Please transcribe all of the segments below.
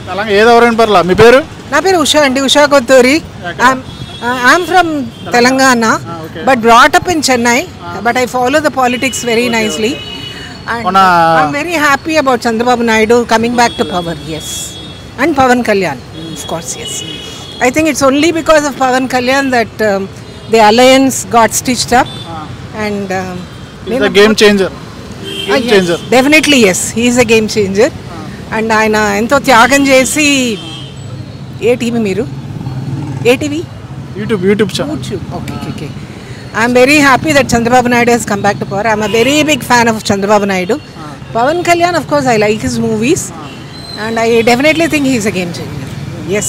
తెలంగాణ ఏదో ఎవరైనా పర్లా. మీ పేరు? నా పేరు ఉషా అండి, Usha Kothuri. I'm from Telangana but brought up in Chennai, but I follow the politics very nicely. I'm very happy about Chandrababu Naidu coming back to power, yes. And Pawan Kalyan, of course, yes. I think it's only because of Pawan Kalyan that the alliance got stitched up. And he's a game changer. Yes, definitely yes, he is a game changer. And ఆయన ఎంతో త్యాగం చేసి ఏ TV మీరు YouTube channel. Okay. I'm very happy that Chandrababu Naidu has come back to power. I'm a very big fan of Chandrababu Naidu. Pawan Kalyan, of course, I like his movies, and I definitely think he's a game changer. Yes,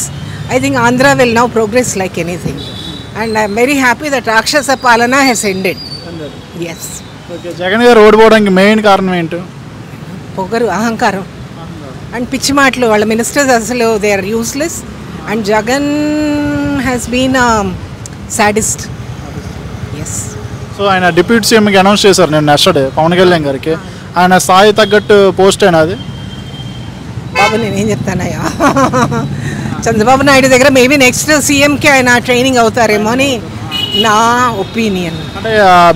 I think Andhra will now progress like anything, and I'm very happy that Rakshasa Palana has ended. Yes. Okay, Jagan garu ఓడిపోవడానికి main కారణం ఏంటి? పొగరు, అహంకారం and పిచ్చి మాటలు. వాళ్ళ ministers అసలు they are useless, and Jagan has been sadist. So ఆయన డిప్యూటీ సీఎంకి అనౌన్స్ చేశారు నేను నెక్స్ట్ డే పవన్ కళ్యాణ్ గారికి. ఆయన స్థాయి తగ్గట్టు పోస్ట్ అయినా అది? బాబు నేనేం చెప్తానయ్యా, చంద్రబాబు నాయుడు దగ్గర మేబీ నెక్స్ట్ సీఎంకి ఆయన ట్రైనింగ్ అవుతారేమో అని నా ఒపీనియన్. అంటే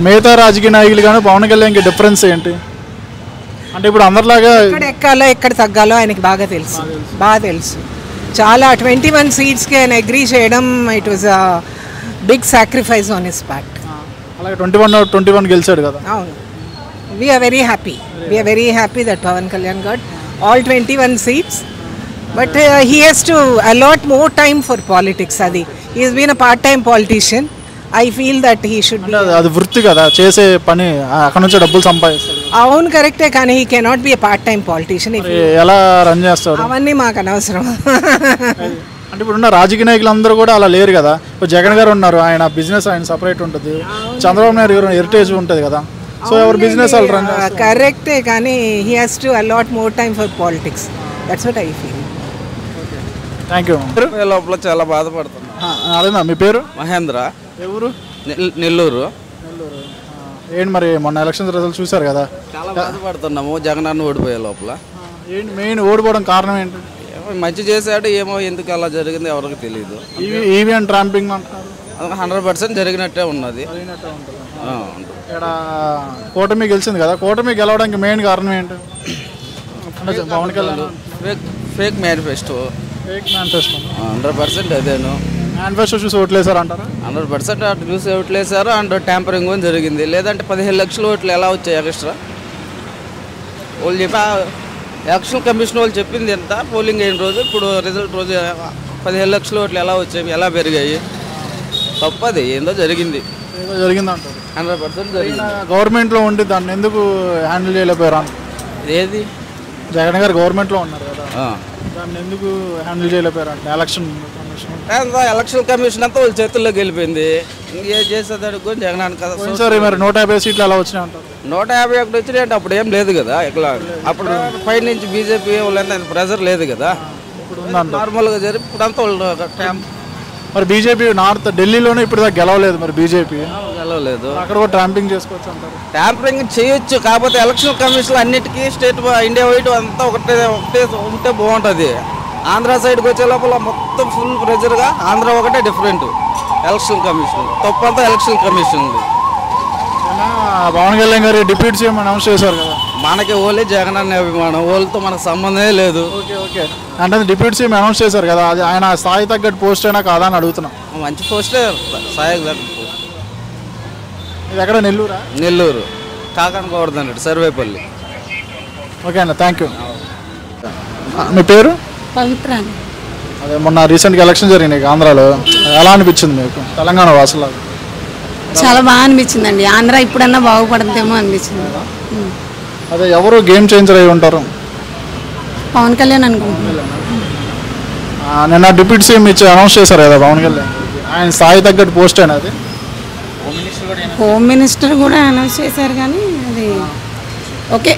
మిగతా రాజకీయ నాయకులు కానీ పవన్ కళ్యాణ్కి డిఫరెన్స్ ఏంటి అంటే ఇప్పుడు అందరిలాగా ఎక్కడ ఎక్కాలో ఎక్కడ తగ్గాలో ఆయనకి బాగా తెలుసు. చాలా 21 సీట్స్కి ఆయన అగ్రీ చేయడం, it was a big sacrifice on his part. అలాగే 21 గెలిచాడు కదా. అవును, we are very happy that Pawan Kalyan got all 21 seats, but he has to allot more time for politics. అది he has been a part time politician. I feel that he should be, అది వృత్తి కదా, చేసే పని అక్కడ నుంచి డబ్బులు సంపాదిస్తాడు. అవును కరెక్టే, కానీ he cannot be a part time politician. ఎలా రన్ చేస్తాడు అవన్నీ మాకు అనవసరం. అంటే ఇప్పుడున్న రాజకీయ నాయకులు అందరూ కూడా అలా లేరు కదా. ఇప్పుడు జగన్ గారు ఉన్నారు, ఆయన బిజినెస్ ఆయన సపరేట్ ఉంటుంది. చంద్రబాబు నాయుడు గారు హెరిటేజ్ ఉంటుంది కదా. సో ఎవరు బిజినెస్ వాళ్ళు రన్ చేస్తారు. కరెక్టే, కానీ he has to allot more time for politics. That's what I feel. Thank you. లోపల చాలా బాధపడుతున్నా. అదేనా మీ పేరు? మహేంద్ర. ఎవరు? నెల్లూరు. ఏంటి మరి మొన్న ఎలక్షన్ రిజల్ట్ చూసారు కదా. చాలా బాధపడుతున్నాము జగన్ అన్న ఓడిపోయే లోపల. ఏంటి మెయిన్ ఓడిపోవడం కారణం ఏంటి? మంచి చేశాడు ఏమో, ఎందుకు అలా జరిగింది ఎవరికి తెలియదు. ఈవీఎం ట్రాంపింగ్ అంటారు, 100% జరిగినట్టే ఉన్నది. ఇక్కడ కూటమి గెలిచింది కదా, కూటమి గెలవడానికి మెయిన్ కారణం ఏంటి? Pawan Kalyan fake manifesto. 100% అదేను. మేనిఫెస్టో చూసి ఓట్లేసారు అంటారా? 100% అటు చూసి ఓట్లేసారు. అండ్ ట్యాంపరింగ్ కూడా జరిగింది. లేదంటే 15 లక్షల ఓట్లు ఎలా వచ్చాయి ఎక్స్ట్రా? వాళ్ళు చెప్పా ఎలక్షన్ కమిషన్ వాళ్ళు చెప్పింది ఎంత పోలింగ్ అయిన రోజు, ఇప్పుడు రిజల్ట్ రోజు 15 లక్షల ఓట్లు ఎలా వచ్చాయి, ఎలా పెరిగాయి? తప్పది, ఏందో జరిగింది అంటారు. 100% జరిగింది. గవర్నమెంట్లో ఉండి దాన్ని ఎందుకు హ్యాండిల్ చేయలేకపోయారు? ఏది జగన్ గారు గవర్నమెంట్లో ఉన్నారు కదా, దాన్ని ఎందుకు హ్యాండిల్ చేయలేకపోయారు అంటే ఎలక్షన్ కమిషన్ అంతా వాళ్ళ చేతుల్లోకి వెళ్ళిపోయింది. ఏం చేసేదాడు జగన్ కదా. సరే మరి 150 సీట్లు ఎలా వచ్చినాయి అంటారు? 151 వచ్చినాయి అంటే అప్పుడు ఏం లేదు కదా. ఎట్లా అప్పుడు పై నుంచి బీజేపీ వాళ్ళంతా ప్రెజర్ లేదు కదా. నార్మల్గా జరిపి ఇప్పుడంతా వాళ్ళు. మరి బీజేపీ నార్త్ ఢిల్లీలోనే ఇప్పుడు దాకా గెలవలేదు, మరి బీజేపీ గెలవలేదు. అక్కడ కూడా ట్యాంపరింగ్ చేసుకోవచ్చు అంటారు. ట్యాంపరింగ్ చేయొచ్చు, కాకపోతే ఎలక్షన్ కమిషన్ అన్నిటికీ స్టేట్ ఇండియా వైడ్ అంతా ఒకటే ఉంటే బాగుంటుంది. ఆంధ్ర సైడ్కి వచ్చే లోపల మొత్తం ఫుల్ ప్రెజర్గా ఆంధ్ర ఒకటే డిఫరెంట్. ఎలక్షన్ కమిషన్ తప్పంతా ఎలక్షన్ కమిషన్. పవన్ కళ్యాణ్ గారు డిప్యూటీ సీఎం అనౌన్స్ చేశారు కదా. మనకి ఓన్లీ జగన్ అనే అభిమానం, వాళ్ళతో మనకు సంబంధమే లేదు. ఓకే అంటే డిప్యూటీ సీఎం అనౌన్స్ చేశారు కదా, అది ఆయన స్థాయి తగ్గట్టు పోస్ట్ అయినా కాదా అని అడుగుతున్నాం. మంచి పోస్టే, స్థాయి తగ్గట్టు. ఇది ఎక్కడ? నెల్లూరు కాకనకూడదండి, సర్వేపల్లి. ఓకే అన్న, థ్యాంక్ యూ. మీ పేరు? పవిత్ర. అదే మొన్న రీసెంట్గా ఎలక్షన్ జరిగినాయి ఆంధ్రాలో, ఎలా అనిపించింది మీకు తెలంగాణ వాసులు? చాలా బాగా అనిపించిందండి. ఆంధ్ర ఇప్పుడన్నా బాగుపడుతుందేమో అనిపించింది. అదే ఎవరు గేమ్ చేంజర్ అయి ఉంటారు? పవన్ కళ్యాణ్ అనుకుంటున్నాను. నిన్న డిప్యూటీ సీఎం ఇచ్చి అనౌన్స్ చేశారు కదా పవన్ కళ్యాణ్, ఆయన స్థాయి తగ్గట్టు పోస్ట్ అయినా అది? హోమ్ మినిస్టర్ కూడా అనౌన్స్ చేశారు, కానీ అది ఓకే.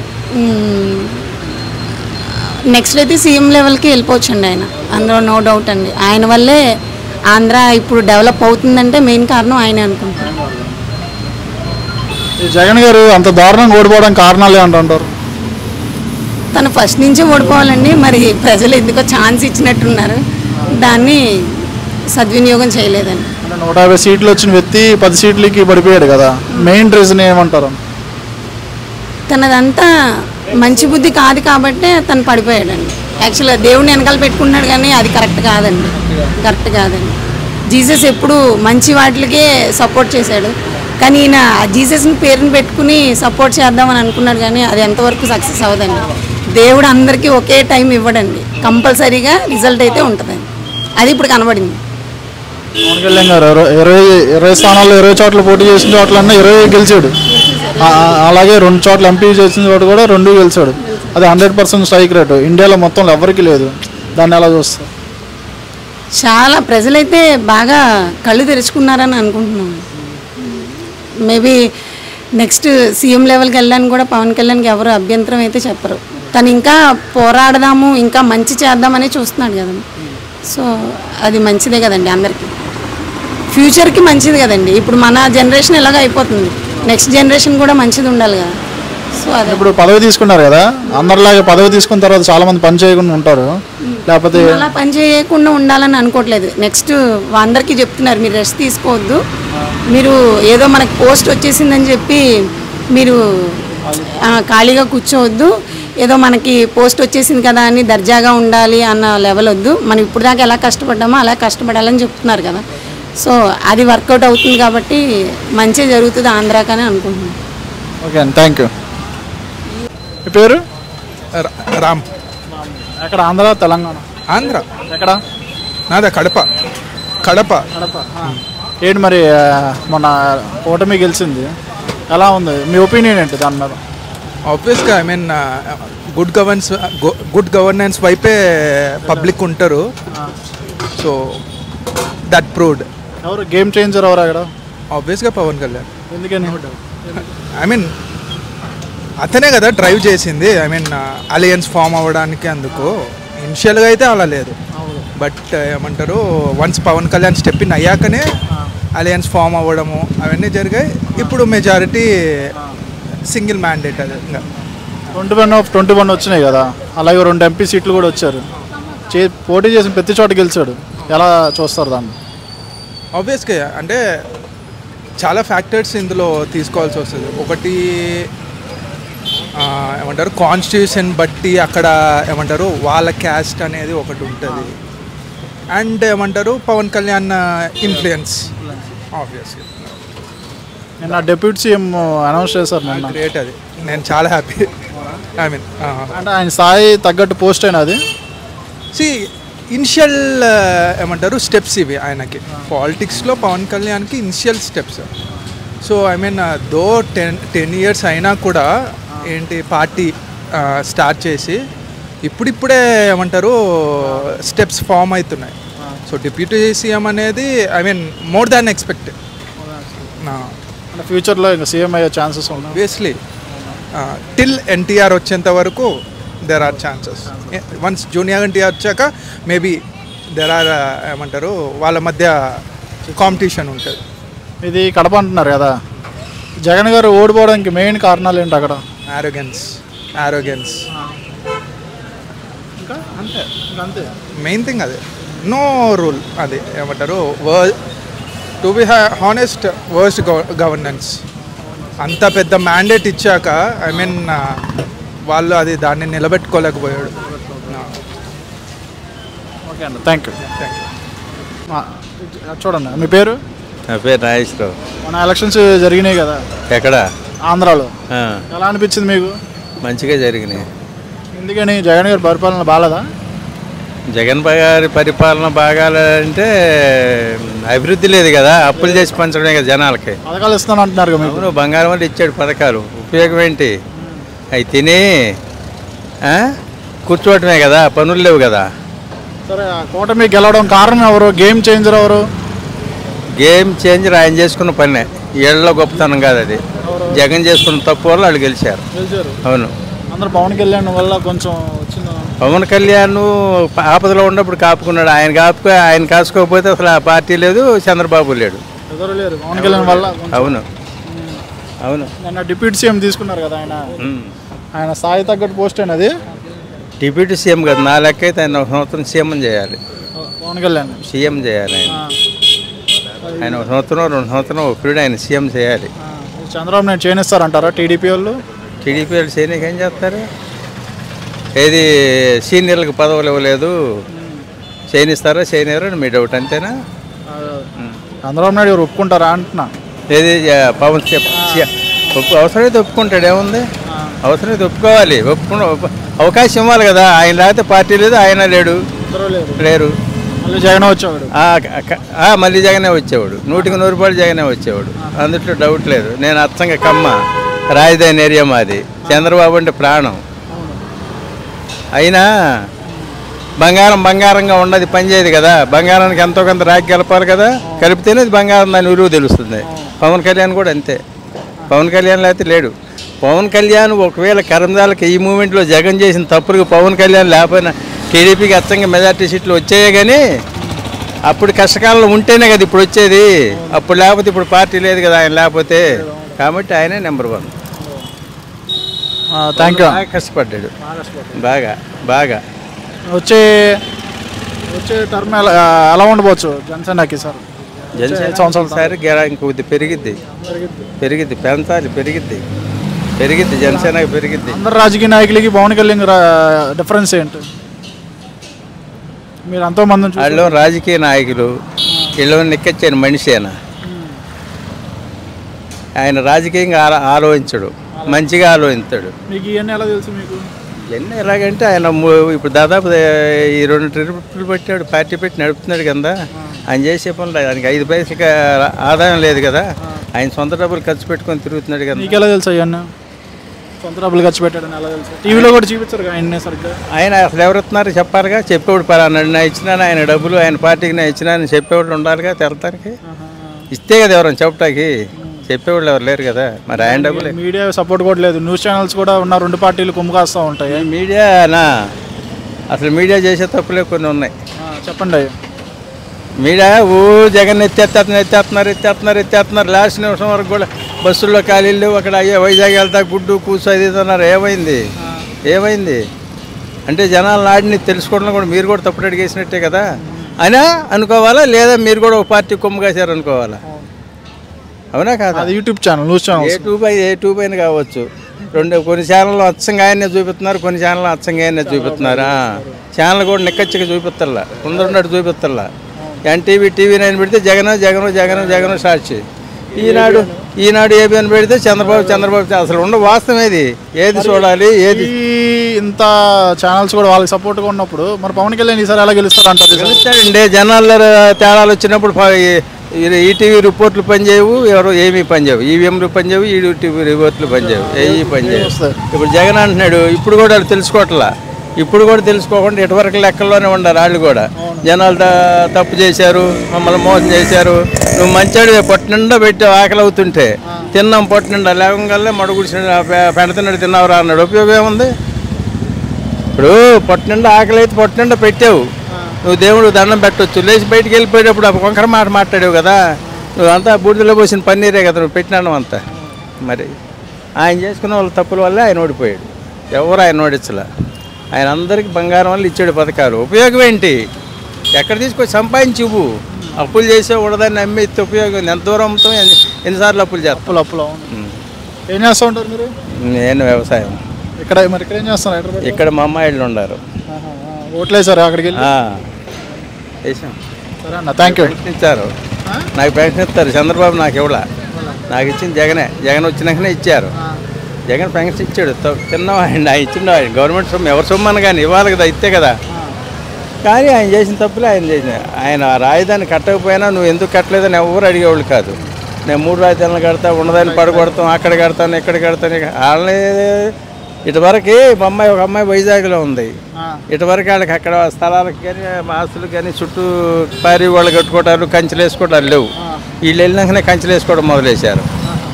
నెక్స్ట్ అయితే సీఎం లెవెల్కి వెళ్ళిపోవచ్చండి ఆయన, అందులో నో డౌట్ అండి. ఆయన వల్లే ఆంధ్ర ఇప్పుడు డెవలప్ అవుతుందంటే మెయిన్ కారణం ఆయనే అనుకుంటున్నాను. జగన్ గారు అంత దారుణంగా ఓడిపోవడానికి కారణాలు ఏమంటారు? తను ఫస్ట్ నుంచే ఓడిపోవాలండి. మరి ప్రజలు ఎందుకో ఛాన్స్ ఇచ్చినట్టున్నారు, దాన్ని సద్వినియోగం చేయలేదండి. 150 సీట్లు వచ్చిన వ్యక్తి 10 సీట్లకి పడిపోయాడు కదా, మెయిన్ రీజన్ ఏమంటారు? తనదంతా మంచి బుద్ధి కాదు కాబట్టే తను పడిపోయాడండి. యాక్చువల్గా దేవుడిని వెనకాల పెట్టుకున్నాడు కానీ అది కరెక్ట్ కాదండి. జీసస్ ఎప్పుడు మంచి వాటికే సపోర్ట్ చేశాడు, కానీ ఈయన జీసస్ని పేరుని పెట్టుకుని సపోర్ట్ చేద్దామని అనుకున్నాడు కానీ అది ఎంతవరకు సక్సెస్ అవ్వదండి. దేవుడు అందరికీ ఒకే టైం ఇవ్వడండి, కంపల్సరీగా రిజల్ట్ అయితే ఉంటుందండి. అది ఇప్పుడు కనబడింది. పవన్ కళ్యాణ్ గారు 20 స్థానాల్లో 20 చోట్ల పోటీ చేసిన చోట్లన్నా 20 గెలిచాడు. అలాగే 2 చోట్ల ఎంపీ చేసిన చోట కూడా 2 గెలిచాడు. అది 100% స్ట్రైక్ రేటు ఇండియాలో మొత్తంలో ఎవరికి లేదు. దాన్ని ఎలా చూస్తారు? చాలా ప్రజలైతే బాగా కళ్ళు తెరుచుకున్నారని అనుకుంటున్నాను. మేబీ నెక్స్ట్ సీఎం లెవెల్కి వెళ్ళడానికి కూడా పవన్ కళ్యాణ్కి ఎవరు అభ్యంతరం అయితే చెప్పరు. తను ఇంకా పోరాడదాము, ఇంకా మంచి చేద్దామని చూస్తున్నాడు కదండి. సో అది మంచిదే కదండి, అందరికీ ఫ్యూచర్కి మంచిది కదండి. ఇప్పుడు మన జనరేషన్ ఎలాగ అయిపోతుంది, నెక్స్ట్ జనరేషన్ కూడా మంచిది ఉండాలి కదా. సో అదే ఇప్పుడు పదవి తీసుకున్నారు కదా, అందరిలాగే పదవి తీసుకున్న తర్వాత చాలా మంది పని చేయకుండా ఉంటారు, లేకపోతే అలా పని చేయకుండా ఉండాలని అనుకోవట్లేదు. నెక్స్ట్ అందరికీ చెప్తున్నారు, మీరు రెస్ట్ తీసుకోవద్దు, మీరు ఏదో మనకు పోస్ట్ వచ్చేసిందని చెప్పి మీరు ఖాళీగా కూర్చోవద్దు, ఏదో మనకి పోస్ట్ వచ్చేసింది కదా అని దర్జాగా ఉండాలి అన్న లెవెల్ వద్దు. మనం ఇప్పుడు దాకా ఎలా కష్టపడ్డామో అలా కష్టపడాలని చెప్తున్నారు కదా. సో అది వర్కౌట్ అవుతుంది కాబట్టి మంచిగా జరుగుతుంది ఆంధ్రాకని అనుకుంటున్నాను. ఓకే అండి, థ్యాంక్ యూ. మీ పేరు? రామ్. ఎక్కడ? ఆంధ్ర తెలంగాణ? ఆంధ్ర. ఎక్కడ? నాదా కడప. కడప. ఏంటి మరి మొన్న కూటమి గెలిచింది, ఎలా ఉంది మీ ఒపీనియన్ ఏంటి దాని మీద? ఆబ్వియస్గా ఐ మీన్ గుడ్ గవర్నెన్స్ వైపే పబ్లిక్ ఉంటారు. So that proved. ఎవరు గేమ్ చేంజర్ ఎవరు అక్కడ? ఆబ్వియస్గా పవన్ కళ్యాణ్. ఎందుకని? ఐ మీన్ అతనే కదా డ్రైవ్ చేసింది. ఐ మీన్ అలయన్స్ ఫామ్ అవ్వడానికి. అందుకు ఇనిషియల్గా అయితే అలా లేదు, బట్ ఏమంటారు once Pawan Kalyan step in అయ్యాకనే అలయన్స్ ఫామ్ అవ్వడము అవన్నీ జరిగాయి. ఇప్పుడు మెజారిటీ సింగిల్ మ్యాండేట్. అది ఇంకా 21 వచ్చినాయి కదా, అలాగే 2 ఎంపీ సీట్లు కూడా వచ్చారు. పోటీ చేసిన ప్రతి చోట గెలిచాడు, ఎలా చూస్తారు దాన్ని? ఆబ్వియస్గా అంటే చాలా ఫ్యాక్టర్స్ ఇందులో తీసుకోవాల్సి వస్తుంది. ఒకటి ఏమంటారు కాన్స్టిట్యూషన్ బట్టి అక్కడ ఏమంటారు వాళ్ళ క్యాస్ట్ అనేది ఒకటి ఉంటుంది. అండ్ ఏమంటారు పవన్ కళ్యాణ్ ఇన్ఫ్లుయెన్స్. ఆబ్వియస్గా నిన్న డిప్యూటీ సీఎం అనౌన్స్ చేశారు నిన్న. గ్రేట్, అది నేను చాలా హ్యాపీ. ఐ మీన్ అంటే ఆయన స్థాయి తగ్గట్టు పోస్ట్ అయినా అది ఇనిషియల్ ఏమంటారు స్టెప్స్ ఇవి ఆయనకి. పాలిటిక్స్లో పవన్ కళ్యాణ్కి initial steps. So I mean though 10 years అయినా కూడా ఏంటి పార్టీ స్టార్ట్ చేసి ఇప్పుడిప్పుడే ఏమంటారు స్టెప్స్ ఫామ్ అవుతున్నాయి. సో డిప్యూటీ సీఎం అనేది I mean more than expected. ఫ్యూచర్లో ఇంకా సీఎం అయ్యే ఛాన్సెస్ ఉన్నాయి ఆబ్వియస్లీ. టిల్ ఎన్టీఆర్ వచ్చేంత వరకు there are chances. Once junior NTR వచ్చాక మేబీ దెర్ ఆర్ ఏమంటారు వాళ్ళ మధ్య కాంపిటీషన్ ఉంటుంది. ఇది కడప అంటున్నారు కదా, జగన్ గారు ఓడిపోవడానికి మెయిన్ కారణాలు ఏంటి అక్కడ? ఆరోగెన్స్ ఇంకా అంతే మెయిన్ థింగ్. అదే నో రూల్. అది ఏమంటారు to be honest worst governance. అంత పెద్ద మ్యాండేట్ ఇచ్చాక ఐ మీన్ వాళ్ళు అది దాన్ని నిలబెట్టుకోలేకపోయాడు. ఓకే అండి, థ్యాంక్ యూ. చూడండి, మీ పేరు? నా పేరు నాగేశ్వరరావు. మన ఎలక్షన్స్ జరిగినాయి కదా ఎక్కడ? ఆంధ్రాలో. ఎలా అనిపించింది మీకు? మంచిగా జరిగినాయి. ఎందుకని? జగన్ గారి పరిపాలన బాగాలేదా? జగన్ గారి పరిపాలన బాగాలంటే అభివృద్ధి లేదు కదా, అప్పులు చేసి పంచడమే కదా జనాలకి. పథకాలు ఇస్తాను అంటున్నారు కదా మీరు. బంగారం అంటే ఇచ్చాడు పథకాలు, ఉపయోగం ఏంటి? అవి తిని కూర్చోవటమే కదా, పనులు లేవు కదా. సరే, కూటమి గెలవడం కారణం ఎవరు? గేమ్ చేంజర్ ఎవరు? గేమ్ చేంజర్ ఆయన చేసుకున్న పనే, ఏళ్ళలో గొప్పతనం కాదు అది. జగన్ చేసుకున్న తప్పు వల్ల వాళ్ళు గెలిచారు. అవును. అందరూ పవన్ కళ్యాణ్ వల్ల కొంచెం వచ్చింది. పవన్ కళ్యాణ్ ఆపదలో ఉన్నప్పుడు కాపుకున్నాడు. ఆయన కాసుకోకపోతే అసలు ఆ పార్టీ లేదు, చంద్రబాబు లేడు. పవన్ కళ్యాణ్ వల్ల. అవును అవును. నిన్న డిప్యూటీ సీఎం తీసుకున్నారు కదా ఆయన స్థాయి తగ్గట్టు పోస్ట్ అయినది. డిప్యూటీ సీఎం కదా, నా లెక్క అయితే ఆయన ఒక సంవత్సరం సీఎం చేయాలి, పవన్ కళ్యాణ్ సీఎం చేయాలి. ఆయన ఒక సంవత్సరం 2 సంవత్సరం ఒక పీరియడ్ ఆయన సీఎం చేయాలి. చంద్రబాబు నాయుడు చేయనిస్తారంటారా టీడీపీ వాళ్ళు? టీడీపీ వాళ్ళు చేయనీకి ఏం చేస్తారు? ఏది సీనియర్లకు పదవులు ఇవ్వలేదు, చేయనిస్తారా చేయనివ్వరా అని మీ డౌట్ అంతేనా? చంద్రబాబు నాయుడు గారు ఒప్పుకుంటారా అంటున్నా. ఏది పవన్ అవసరమైతే ఒప్పుకుంటాడు, ఏముంది, అవసరమైతే ఒప్పుకోవాలి, అవకాశం ఇవ్వాలి కదా. ఆయన లేకపోతే పార్టీ లేదు, ఆయన లేరు. జగన్ వచ్చేవాడు, మళ్ళీ జగనే వచ్చేవాడు, 100కి 100 రూపాయలు జగనే వచ్చేవాడు, అందులో డౌట్ లేదు. నేను అచ్చంగా కమ్మ రాజధాని ఏరియా మాది, చంద్రబాబు అంటే ప్రాణం. అయినా బంగారంగా ఉన్నది పనిచేయదు కదా, బంగారానికి ఎంతో కొంత రాకి కలపాలి కదా, కలిపితేనే అది బంగారం దాని విలువ తెలుస్తుంది. పవన్ కళ్యాణ్ కూడా అంతే, పవన్ కళ్యాణ్ లేకపోతే లేడు. పవన్ కళ్యాణ్ ఒకవేళ కరంజాలకి ఈ మూమెంట్లో జగన్ చేసిన తప్పులకు పవన్ కళ్యాణ్ లేకపోయినా టీడీపీకి అచ్చంగా మెజార్టీ సీట్లు వచ్చాయే, కానీ అప్పుడు కష్టకాలంలో ఉంటేనే కదా ఇప్పుడు వచ్చేది, అప్పుడు లేకపోతే ఇప్పుడు పార్టీ లేదు కదా ఆయన లేకపోతే. కాబట్టి ఆయనే నెంబర్ 1. Thank you. బాగా కష్టపడ్డాడు, బాగా వచ్చే టర్మ్ ఎలా ఉండవచ్చు జనసేనకి సార్? జనసేన సారి ఇంకొద్ది పెరిగిద్ది, పెంచాలి, పెరిగిద్ది జనసేనకి పెరిగిద్ది. అందరు రాజకీయ నాయకులకి పవన్ కళ్యాణ్ డిఫరెన్స్ ఏంటి? మీరు ఎంతో మంది వాళ్ళు రాజకీయ నాయకులు, వీళ్ళు నిక్కచ్చిన మనిషేనా? ఆయన రాజకీయంగా ఆలోచించడు, మంచిగా ఆలోచిస్తాడు. మీకు ఇవన్నీ ఎలా తెలుసు? మీకు ఇవన్నీ ఎలాగంటే ఆయన ఇప్పుడు దాదాపు ఈ 2 ట్రిప్పులు పెట్టాడు, పార్టీ పెట్టి నడుపుతున్నాడు కదా. ఆయన చేసే పనులు ఆయనకి 5 పైసలకి ఆదాయం లేదు కదా, ఆయన సొంత డబ్బులు ఖర్చు పెట్టుకొని తిరుగుతున్నాడు కదా. మీకు ఎలా తెలుసు అవన్నీ? సొంత డబ్బులు ఖర్చు పెట్టాడని ఎలా తెలుసు? టీవీలో కూడా చూపించారు ఆయన సరిగ్గా. ఆయన అసలు ఎవరుతున్నారు చెప్పారుగా, చెప్పేవాడు పలానాడు నా ఇచ్చినాను, ఆయన డబ్బులు ఆయన పార్టీకి నా ఇచ్చినాను చెప్పేవాళ్ళు ఉండాలిగా, తెరతానికి ఇస్తే కదా ఎవరైనా చెప్పటానికి, చెప్పేవాళ్ళు ఎవరు లేరు కదా. మరి ఆయన డబ్బులు, మీడియా సపోర్ట్ కూడా లేదు, న్యూస్ ఛానల్స్ కూడా ఉన్న 2 పార్టీలు కుమ్ము కాస్తూ ఉంటాయి. మీడియానా అసలు మీడియా చేసే తప్పులే కొన్ని ఉన్నాయి. చెప్పండి. మీడియా జగన్ ఎత్తేస్తున్నారు, లాస్ట్ నిమిషం వరకు కూడా బస్సుల్లో ఖాళీలు, అక్కడ అయ్యే వైజాగ్ వెళ్తా గుడ్డు కూర్చో అది అన్నారు. ఏమైంది అంటే జనాల నాడిని తెలుసుకోవడం కూడా మీరు కూడా తప్పుడు అడిగేసినట్టే కదా అయినా అనుకోవాలా, లేదా మీరు కూడా ఒక పార్టీ కొమ్ము కాశారు అనుకోవాలా? అవునా కాదు? అది YouTube channel, news channel, YouTube అయినా కావచ్చు. కొన్ని ఛానల్లో అచ్చంగా ఆయనే చూపిస్తున్నారు, కొన్ని ఛానల్ అచ్చంగా ఆయనే చూపిస్తున్నారు. ఛానల్ కూడా నిక్కచ్చిగా చూపిస్తల్లా, ఉన్నట్టు చూపిస్తల్లా. ఎన్టీవీ TV9 పెడితే జగన్ సాక్షి, ఈనాడు ఏబిఎన్ పెడితే చంద్రబాబు. అసలు ఉన్న వాస్తవం ఏది చూడాలి, ఏది ఇంత ఛానల్స్ కూడా వాళ్ళకి సపోర్ట్గా ఉన్నప్పుడు మరి పవన్ కళ్యాణ్ ఈసారి ఎలా గెలుస్తారు అంటారు? గెలుస్తాడండి. జనాల్లో తేడాలు వచ్చినప్పుడు ఈటీవీ రిపోర్ట్లు పనిచేయవు, ఎవరు ఏమీ పనిచేయవు, ఈవీఎంలు పనిచేయవు, ఈటీవీ రిపోర్ట్లు పనిచేయవు, ఏవి పనిచేయవు. ఇప్పుడు జగన్ అంటున్నాడు, ఇప్పుడు కూడా వాళ్ళు తెలుసుకోవట్లా, ఇప్పుడు కూడా తెలుసుకోకుండా ఇటువరకు లెక్కల్లోనే ఉండాలి. వాళ్ళు కూడా జనాలు తప్పు చేశారు, మమ్మల్ని మోసం చేశారు, నువ్వు మంచాడు పొట్టు నిండా పెట్టావు, ఆకలి అవుతుంటే తిన్నాం, పొట్టు నిండా లేవగల్లా మడుగుడిసిన పెడుతున్నాడు, తిన్నావురా అన్నాడు. ఉపయోగం ఏముంది? ఇప్పుడు పొట్టు నిండా ఆకలి అయితే పొట్టు నిండా పెట్టావు, నువ్వు దేవుడు దండం పెట్టవచ్చు, లేచి బయటికి వెళ్ళిపోయేటప్పుడు అప్పుడు వంకర మాట మాట్లాడావు కదా, నువ్వు అంతా బూడిదలో పోసిన పన్నీరే కదా నువ్వు పెట్టినాను అంతా. మరి ఆయన చేసుకున్న వాళ్ళ తప్పుల వల్ల ఆయన ఓడిపోయాడు, ఎవరు ఆయన ఓడించలే. ఆయన అందరికీ బంగారం వల్ల ఇచ్చాడు పథకాలు. ఉపయోగం ఏంటి? ఎక్కడ తీసుకొని సంపాదించి ఇవ్వు, అప్పులు చేసే ఉండదాన్ని అమ్మి ఇస్తే ఉపయోగం. ఎంత దూరం అమ్ముతాం, ఎన్నిసార్లు అప్పులు చేస్తాం. అప్పులు ఏం చేస్తూ ఉంటారు మీరు? నేను వ్యవసాయం. ఇక్కడ ఏం చేస్తారు? ఇక్కడ మా అమ్మాయిలు ఉన్నారు. ఓట్లేసారు అక్కడికి వేసాం. సరే అన్న, థ్యాంక్ యూ. ఇచ్చారు, నాకు పెన్షన్ ఇస్తారు. చంద్రబాబు నాకు ఇవ్వలా, నాకు ఇచ్చింది జగన్ వచ్చినాకనే ఇచ్చారు. జగన్ పెన్షన్ ఇచ్చాడు, తిన్నాం. ఆయన ఇచ్చిండు, ఆయన గవర్నమెంట్ సొమ్ము, ఎవరి సొమ్ము అని కానీ ఇవ్వాలి కదా, ఇస్తే కదా. కానీ ఆయన చేసిన తప్పులే ఆయన చేసిన. ఆయన రాజధాని కట్టకపోయినా నువ్వు ఎందుకు కట్టలేదని ఎవరు అడిగేవాళ్ళు కాదు. నేను 3 రాజధానులు కడతా, ఉన్నదాన్ని పడగొడతాం, అక్కడ కడతాను, ఇక్కడ కడతాను. వాళ్ళని ఇటువరకు ఒక అమ్మాయి వైజాగ్లో ఉంది, ఇటువరకు వాళ్ళకి అక్కడ స్థలాలకు కానీ ఆస్తులకు కానీ చుట్టూ పారి వాళ్ళు కట్టుకోవటాలు, కంచెలు వేసుకోవటాలు లేవు. వీళ్ళు వెళ్ళినాకనే కంచెలు వేసుకోవడం మొదలేశారు.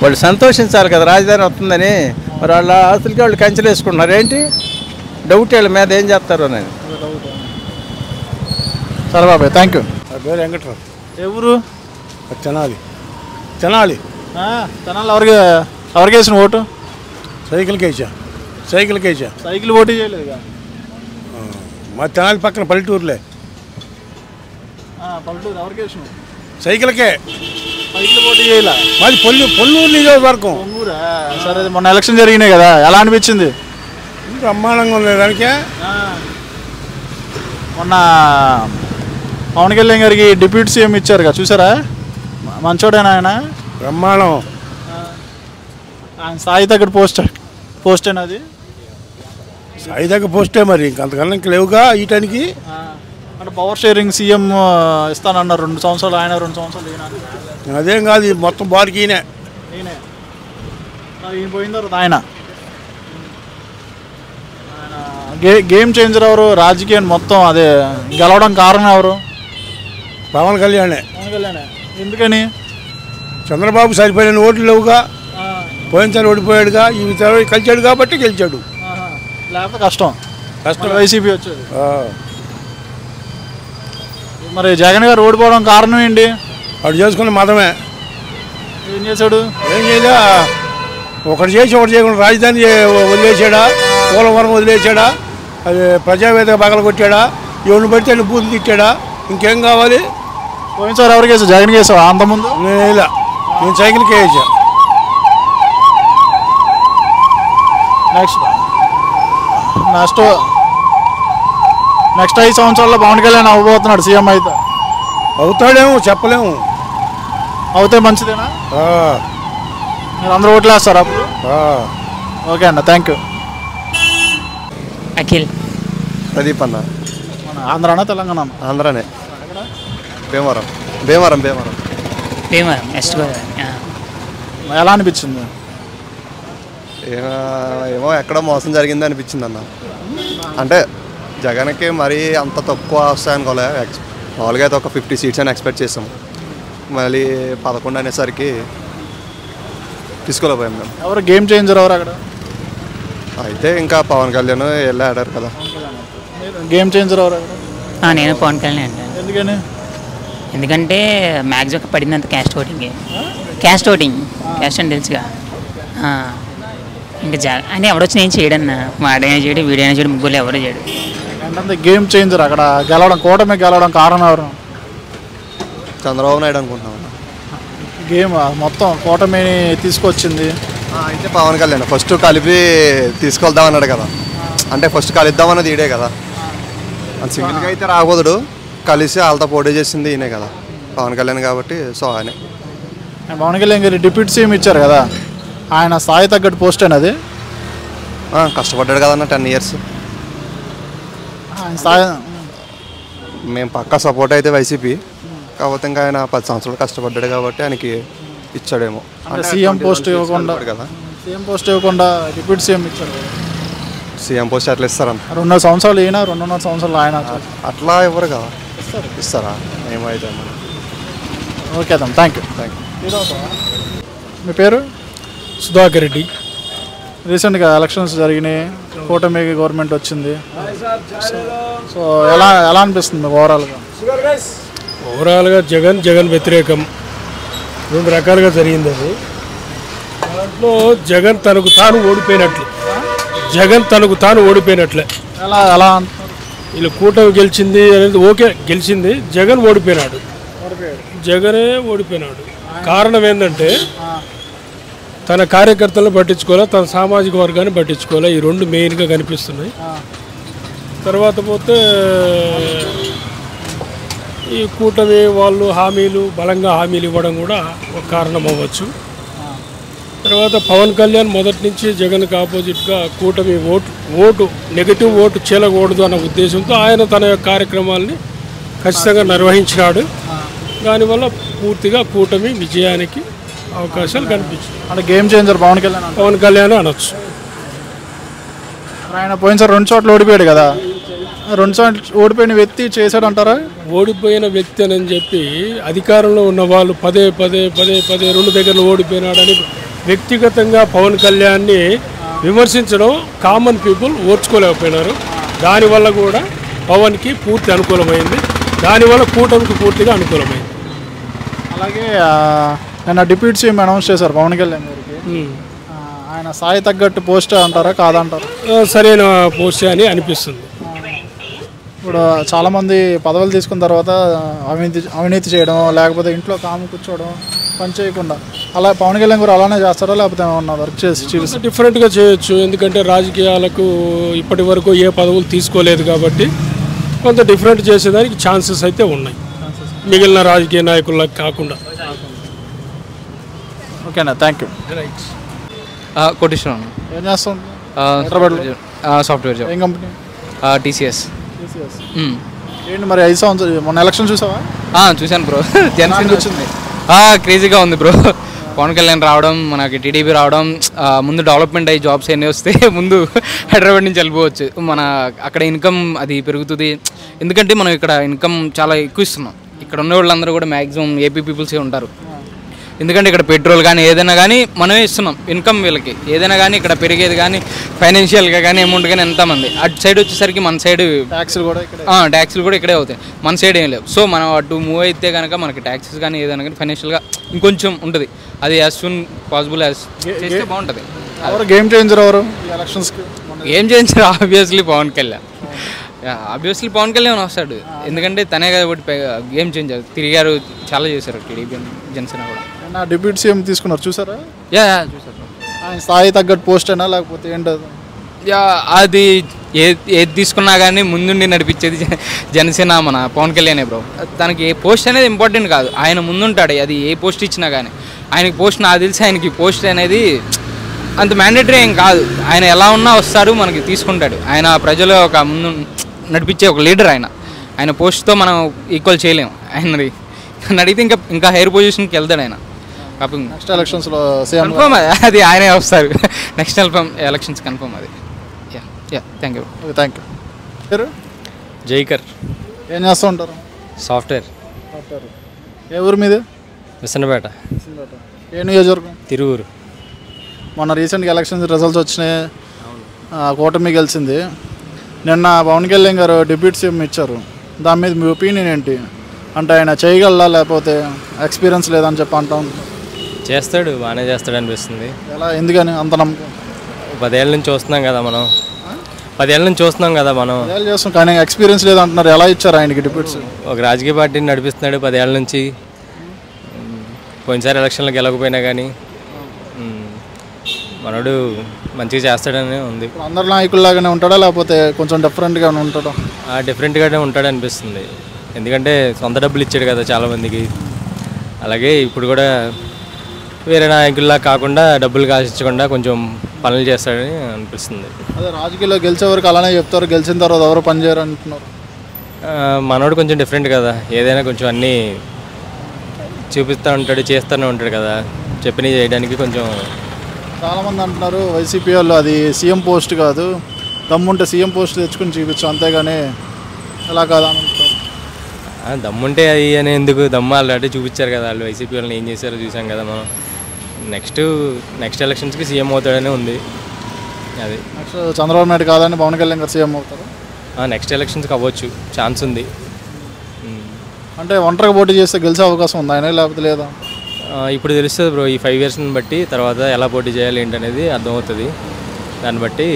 వాళ్ళు సంతోషించాలి కదా రాజధాని వస్తుందని. మరి వాళ్ళ ఆస్తులకి వాళ్ళు కంచెలు వేసుకుంటున్నారు ఏంటి? డౌట్ వాళ్ళ మీద ఏం చేస్తారో నేను. సరే బాబాయ్, థ్యాంక్ యూ. పేరు వెంకట్రావు. ఎవరు? తెనాలి. తెనాలి ఎవరికి వేసిన ఓటు? సైకిల్కి వేసా. సైకిల్ పోటీ చేయలేదు. మా తెనాలి పక్కన పల్లెటూరులే. పల్లెటూరు ఎవరికి వేసినావు? సైకిల్కే. సైకిల్ పోటీ చేయాల. మాది పొల్లూరు నియోజకవర్గం. సరే, మొన్న ఎలక్షన్ జరిగినాయి కదా, ఎలా అనిపించింది? బ్రహ్మాండంగా ఉంది. దానికే మొన్న పవన్ కళ్యాణ్ గారికి డిప్యూటీ సీఎం ఇచ్చారు కదా, చూసారా? మంచోడేనా ఆయన? బ్రహ్మాండం. ఆయన స్థాయి తగ్గ పోస్టేనా అది? స్థాయి తగ్గ పోస్టే మరి, ఇంకంతకన్నా ఇంక లేవుగా ఇయటానికి. అంటే పవర్ షేరింగ్ సీఎం ఇస్తానన్నారు, 2 సంవత్సరాలు ఆయన, 2 సంవత్సరాలు ఈయన. అదేం కాదు, మొత్తం బారికి ఈయన పోయిన తర్వాత ఆయన గేమ్ చేంజర్ ఎవరు? రాజకీయాన్ని మొత్తం అదే గెలవడం కారణం ఎవరు? పవన్ కళ్యాణే. ఎందుకని? చంద్రబాబు సరిపోయిన ఓట్లు లేవుగా, పోయినసారి ఓడిపోయాడుగా, ఈ కలిచాడు కాబట్టి గెలిచాడు. లేకపోతే కష్టం వైసీపీ వచ్చేది. మరి జగన్ గారు ఓడిపోవడం కారణం ఏంటి? వాడు చేసుకున్న మతమే. ఏం చేశాడు? ఏం చేయదా, ఒకటి చేసి ఒకటి చేయకుండా రాజధాని వదిలేసాడా, పోలవరం వదిలేసాడా, అది ప్రజావేదిక పగల కొట్టాడా, ఎవరిని పడితే బూతులు తిట్టాడా, ఇంకేం కావాలి? పోయినసారి ఎవరికి వేసావు? జగన్ వేసావు అంతకుముందు? నేను సైకిల్కి వేసా. నెక్స్ట్ 5 సంవత్సరాల్లో పవన్ కళ్యాణ్ అవ్వబోతున్నాడు సీఎం. అయితే అవుతాడేమో చెప్పలేము. అవుతే మంచిదేనా? మీరు అందరూ ఓట్లు వేస్తారు అప్పుడు? ఓకే అన్న, థ్యాంక్ యూ. అఖిల్. ప్రదీప్ అన్న. ఆంధ్రానా తెలంగాణ? ఆంధ్రానే. భీమవరం. భీమవరం భీమవరం భీమవరం వెస్ట్ గోదావరి. ఎలా అనిపించింది? ఏమో ఎక్కడో మోసం జరిగింది అనిపించింది అన్న. అంటే జగన్కి మరీ అంత తక్కువ వస్తాయనుకోలే. మామూలుగా అయితే ఒక 50 సీట్స్ అని ఎక్స్పెక్ట్ చేసాం. మళ్ళీ 11 అనేసరికి తీసుకోలేకపోయాం మేము. ఎవరు గేమ్ చేంజర్ ఎవరు అక్కడ? అయితే ఇంకా పవన్ కళ్యాణ్ వెళ్ళి ఆడారు కదా. గేమ్ చేంజర్ ఎవరు అక్కడ? నేను పవన్ కళ్యాణ్ అంటాను. ఎందుకని? ఎందుకంటే మ్యాక్సిమం పడినంత caste voting. Caste voting, caste అని తెలుసుగా. ఇంకా అని ఎవడొచ్చి నేను చేయడన్నా, వాడైనా చేయడు, వీడైనా చేయడు, ముగ్గురు ఎవరు చేయడు. అంటే గేమ్ చేంజర్ అక్కడ గెలవడం, కూటమి గెలవడం కారణం ఎవరు? చంద్రబాబు నాయుడు అనుకుంటున్నాం. గేమ్ మొత్తం కూటమిని తీసుకొచ్చింది. అయితే పవన్ కళ్యాణ్ ఫస్ట్ కలిపి తీసుకెళ్దాం అన్నాడు కదా. అంటే ఫస్ట్ కలుద్దామన్నది ఈడే కదా. అది సింగిల్గా అయితే రాకూడదు, కలిసి వాళ్ళతో పోటీ చేసింది ఈయనే కదా, పవన్ కళ్యాణ్ కాబట్టి. సో ఆయనే. పవన్ కళ్యాణ్ గారు డిప్యూటీ సీఎం ఇచ్చారు కదా, ఆయన స్థాయి తగ్గట్టు పోస్ట్ అనేది. కష్టపడ్డాడు కదన్న 10 ఇయర్స్. మేము పక్కా సపోర్ట్ అయితే వైసీపీ, కాకపోతే ఇంకా ఆయన 10 సంవత్సరాలు కష్టపడ్డాడు కాబట్టి ఆయనకి ఇచ్చాడేమో. అంటే సీఎం పోస్ట్ ఇవ్వకుండా కదా, సీఎం పోస్ట్ ఇవ్వకుండా డిప్యూటీ సీఎం ఇచ్చాడు. సీఎం పోస్ట్ అట్లా ఇస్తారన్న. 2 సంవత్సరాలు ఈయన, 2.5 సంవత్సరాలు ఆయన. అట్లా ఎవరు కదా ఇస్తారా? ఏమైతే. ఓకే అమ్మ, థ్యాంక్ యూ. మీ పేరు? సుధాకర్ రెడ్డి. రీసెంట్గా ఎలక్షన్స్ జరిగినాయి, కూటమి గవర్నమెంట్ వచ్చింది. సో ఎలా అనిపిస్తుంది ఓవరాల్గా? ఓవరాల్గా జగన్ వ్యతిరేకం 2 రకాలుగా జరిగింది. అది దాంట్లో జగన్ తనకు తాను ఓడిపోయినట్లే. ఎలా వీళ్ళు కూటమి గెలిచింది అనేది ఓకే, గెలిచింది. జగన్ ఓడిపోయినాడు. జగనే ఓడిపోయినాడు. కారణం ఏంటంటే తన కార్యకర్తలను పట్టించుకోలే, తన సామాజిక వర్గాన్ని పట్టించుకోలే. ఈ 2 మెయిన్గా కనిపిస్తున్నాయి. తర్వాత పోతే ఈ కూటమి వాళ్ళు బలంగా హామీలు ఇవ్వడం కూడా ఒక కారణం అవ్వచ్చు. తర్వాత పవన్ కళ్యాణ్ మొదటి నుంచి జగన్కి ఆపోజిట్గా కూటమి నెగిటివ్ ఓటు చీలకూడదు అన్న ఉద్దేశంతో ఆయన తన యొక్క కార్యక్రమాల్ని ఖచ్చితంగా నిర్వహించినాడు. దానివల్ల పూర్తిగా కూటమి విజయానికి అవకాశాలు కనిపించాయి. అంటే గేమ్ చేంజర్ పవన్ కళ్యాణ్ అనొచ్చు. ఆయన పోయినసారి 2 చోట్ల ఓడిపోయాడు కదా, 2 చోట్ల ఓడిపోయిన వ్యక్తి చేశాడు అంటారా? ఓడిపోయిన వ్యక్తి అని చెప్పి అధికారంలో ఉన్న వాళ్ళు పదే 2 దగ్గరలో ఓడిపోయినాడని వ్యక్తిగతంగా పవన్ కళ్యాణ్ని విమర్శించడం కామన్ పీపుల్ ఓర్చుకోలేకపోయినారు. దానివల్ల కూడా పవన్కి పూర్తి అనుకూలమైంది, దానివల్ల కూటమికి పూర్తిగా అనుకూలమైంది. అలాగే నిన్న డిప్యూటీ సీఎం అనౌన్స్ చేశారు పవన్ కళ్యాణ్ గారికి. ఆయన స్థాయి తగ్గట్టు పోస్ట్ అంటారా కాదంటారా? సరైన పోస్ట్ అని అనిపిస్తుంది. ఇప్పుడు చాలామంది పదవులు తీసుకున్న తర్వాత అవినీతి చేయడం, లేకపోతే ఇంట్లో కాము కూర్చోవడం, పని చేయకుండా, అలా పవన్ కళ్యాణ్ గారు అలానే చేస్తారా, లేకపోతే ఏమన్నా వర్క్ చేసి చూపిస్తారు? డిఫరెంట్గా చేయొచ్చు, ఎందుకంటే రాజకీయాలకు ఇప్పటి వరకు ఏ పదవులు తీసుకోలేదు కాబట్టి కొంత డిఫరెంట్ చేసేదానికి ఛాన్సెస్ అయితే ఉన్నాయి మిగిలిన రాజకీయ నాయకులకు కాకుండా. ఓకేనా, థ్యాంక్ యూ. కోటేశ్వరం. ఏం చేస్తాం? Software job. ఏం కంపెనీ? టీసీఎస్. ఏంటి మరి 5 సంవత్సరాలు మొన్న ఎలక్షన్ చూసావా? చూశాను బ్రో. జనసేన వచ్చింది, క్రేజీగా ఉంది బ్రో. పవన్ కళ్యాణ్ రావడం, మనకి టీడీపీ రావడం, ముందు డెవలప్మెంట్ అయ్యి జాబ్స్ అన్నీ వస్తే ముందు హైదరాబాద్ నుంచి వెళ్ళిపోవచ్చు. మన అక్కడ ఇన్కమ్ అది పెరుగుతుంది, ఎందుకంటే మనం ఇక్కడ ఇన్కమ్ చాలా ఎక్కువ ఇస్తున్నాం. ఇక్కడ ఉన్న వాళ్ళందరూ కూడా మ్యాక్సిమం ఏపీ పీపుల్సే ఉంటారు, ఎందుకంటే ఇక్కడ పెట్రోల్ కానీ ఏదైనా కానీ మనమే ఇస్తున్నాం ఇన్కమ్. వీళ్ళకి ఏదైనా కానీ ఇక్కడ పెరిగేది కానీ ఫైనాన్షియల్గా కానీ అమౌంట్ కానీ ఎంతమంది. అటు సైడ్ వచ్చేసరికి మన సైడ్ ట్యాక్స్లు కూడా ఇక్కడే అవుతాయి, మన సైడ్ ఏం లేవు. సో మనం అటు మూవ్ అయితే కనుక మనకి ట్యాక్సెస్ కానీ ఏదైనా కానీ ఫైనాన్షియల్గా ఇంకొంచెం ఉంటుంది. అది యాజ్ సూన్ పాసిబుల్ యాజ్ చేస్తే బాగుంటుంది. ఎవరు గేమ్ చేంజర్? ఎవరు ఎలక్షన్స్కి game changer? Obviously Pawan Kalyan. Obviously Pawan Kalyan వస్తాడు, ఎందుకంటే తనే కాబట్టి గేమ్ చేంజర్. తిరిగారు, చాలా చేశారు టీడీపీ, జనసేన కూడా. డిప్యూటీ సీఎం తీసుకున్నారు, చూసారా? చూసారు. ఆయన స్థాయి తగ్గట్టు పోస్ట్ అయినా లేకపోతే ఏంటది? అది ఏది తీసుకున్నా కానీ ముందుండి నడిపించేది జనసేన మన పవన్ కళ్యాణే బ్రో. తనకి ఏ పోస్ట్ అనేది ఇంపార్టెంట్ కాదు, ఆయన ముందుంటాడు. అది ఏ పోస్ట్ ఇచ్చినా కానీ ఆయనకి పోస్ట్, నాకు తెలిసి ఆయనకి పోస్ట్ అనేది అంత మ్యాండేటరీ ఏం కాదు. ఆయన ఎలా ఉన్నా వస్తాడు, మనకి తీసుకుంటాడు. ఆయన ప్రజలు ఒక ముందు నడిపించే ఒక లీడర్. ఆయన పోస్ట్తో మనం ఈక్వల్ చేయలేము. ఆయనది అడిగితే ఇంకా హైయర్ పొజిషన్కి వెళ్తాడు ఆయన. నెక్స్ట్ ఎలక్షన్స్లో కన్ఫర్మ్ అది ఆయనే వస్తారు. నెక్స్ట్ ఎలక్షన్స్ కన్ఫర్మ్ అది. Thank you. పేరు? జైకర్. ఏం చేస్తూ ఉంటారు? సాఫ్ట్వేర్. ఏ ఊరు మీది? విసన్నపేట. ఏ నియోజకవర్గం? తిరువురు. మొన్న రీసెంట్గా ఎలక్షన్స్ రిజల్ట్స్ వచ్చినాయి, కూటమి గెలిచింది. నిన్న పవన్ కళ్యాణ్ గారు డిప్యూటీ సీఎం ఇచ్చారు, దాని మీద మీ ఒపీనియన్ ఏంటి? అంటే ఆయన చేయగలరా, లేకపోతే ఎక్స్పీరియన్స్ లేదని చెప్పి అంటాం? చేస్తాడు, బాగానే చేస్తాడు అనిపిస్తుంది. ఎలా, ఎందుకని అంత నమ్మకం? 10 ఏళ్ళ నుంచి చూస్తున్నాం కదా మనం. 10 ఏళ్ళ నుంచి చూస్తున్నాం కదా మనం. చేస్తాం కానీ ఎక్స్పీరియన్స్ లేదంటున్నారు. ఎలా ఇచ్చారు ఆయనకి డిప్యూటీ సీఎం? ఒక రాజకీయ పార్టీని నడిపిస్తున్నాడు 10 ఏళ్ళ నుంచి. పోయినసారి ఎలక్షన్లో గెలకపోయినా కానీ మనోడు మంచిగా చేస్తాడని ఉంది. అందరు నాయకుల్లాగానే ఉంటాడా, లేకపోతే కొంచెం డిఫరెంట్గా ఉంటాడా? డిఫరెంట్గానే ఉంటాడు అనిపిస్తుంది, ఎందుకంటే సొంత డబ్బులు ఇచ్చాడు కదా చాలామందికి. అలాగే ఇప్పుడు కూడా వేరే నాయకుల్లా కాకుండా డబ్బులు కాసించకుండా కొంచెం పనులు చేస్తాడని అనిపిస్తుంది. అదే రాజకీయాల్లో గెలిచే వరకు అలానే చెప్తారు, గెలిచిన తర్వాత ఎవరు పనిచేయరు అంటున్నారు. మనోడు కొంచెం డిఫరెంట్ కదా, ఏదైనా కొంచెం అన్నీ చూపిస్తూ ఉంటాడు, చేస్తూనే ఉంటాడు కదా, చెప్పినవి చేయడానికి కొంచెం. చాలామంది అంటున్నారు వైసీపీ వాళ్ళు అది సీఎం పోస్ట్ కాదు, దమ్ముంటే సీఎం పోస్ట్ తెచ్చుకుని చూపించు, అంతేగాని ఎలా కాదా అని అంటారు. దమ్ముంటే అది అని ఎందుకు, దమ్ము ఆల్రెడీ చూపించారు కదా వాళ్ళు. వైసీపీ వాళ్ళని ఏం చేశారో చూసాం కదా మనం. నెక్స్ట్ ఎలక్షన్స్కి సీఎం అవుతాడనే ఉంది. అది నెక్స్ట్ చంద్రబాబు నాయుడు కాదని పవన్ కళ్యాణ్ గారు సీఎం అవుతారు. నెక్స్ట్ ఎలక్షన్స్కి అవ్వచ్చు, ఛాన్స్ ఉంది. అంటే ఒంటరిగా పోటీ చేస్తే గెలిచే అవకాశం ఉంది ఆయన, లేకపోతే లేదా? ఇప్పుడు తెలుస్తుంది బ్రో, ఈ 5 yearsని బట్టి తర్వాత ఎలా పోటీ చేయాలి ఏంటనేది అర్థమవుతుంది. దాన్ని బట్టి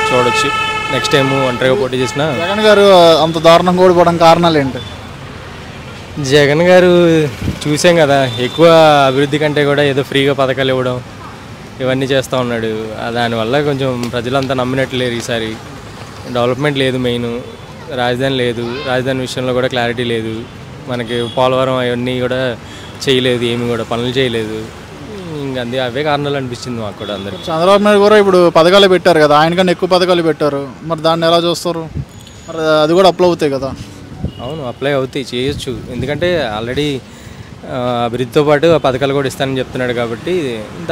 చూడొచ్చు. నెక్స్ట్ టైం ఒంటరిగా పోటీ చేసిన. జగన్ గారు అంత దారుణంగా ఓడిపోవడం కారణాలు ఏంటి? జగన్ గారు చూసాం కదా, ఎక్కువ అభివృద్ధి కంటే కూడా ఏదో ఫ్రీగా పథకాలు ఇవ్వడం ఇవన్నీ చేస్తూ ఉన్నాడు. దానివల్ల కొంచెం ప్రజలంతా నమ్మినట్లు లేరు. ఈసారి డెవలప్మెంట్ లేదు, మెయిన్ రాజధాని లేదు, రాజధాని విషయంలో కూడా క్లారిటీ లేదు. మనకి పోలవరం అవన్నీ కూడా చేయలేదు, ఏమి కూడా పనులు చేయలేదు. ఇంకా అవే కారణాలు అనిపించింది మాకు కూడా అందరికి. చంద్రబాబు నాయుడు కూడా ఇప్పుడు పథకాలు పెట్టారు కదా, ఆయనకన్నా ఎక్కువ పథకాలు పెట్టారు, మరి దాన్ని ఎలా చూస్తారు? మరి అది కూడా అప్లై అవుతాయి కదా? అవును, అప్లై అవుతాయి, చేయొచ్చు. ఎందుకంటే ఆల్రెడీ అభివృద్ధితో పాటు ఆ పథకాలు కూడా ఇస్తానని చెప్తున్నాడు కాబట్టి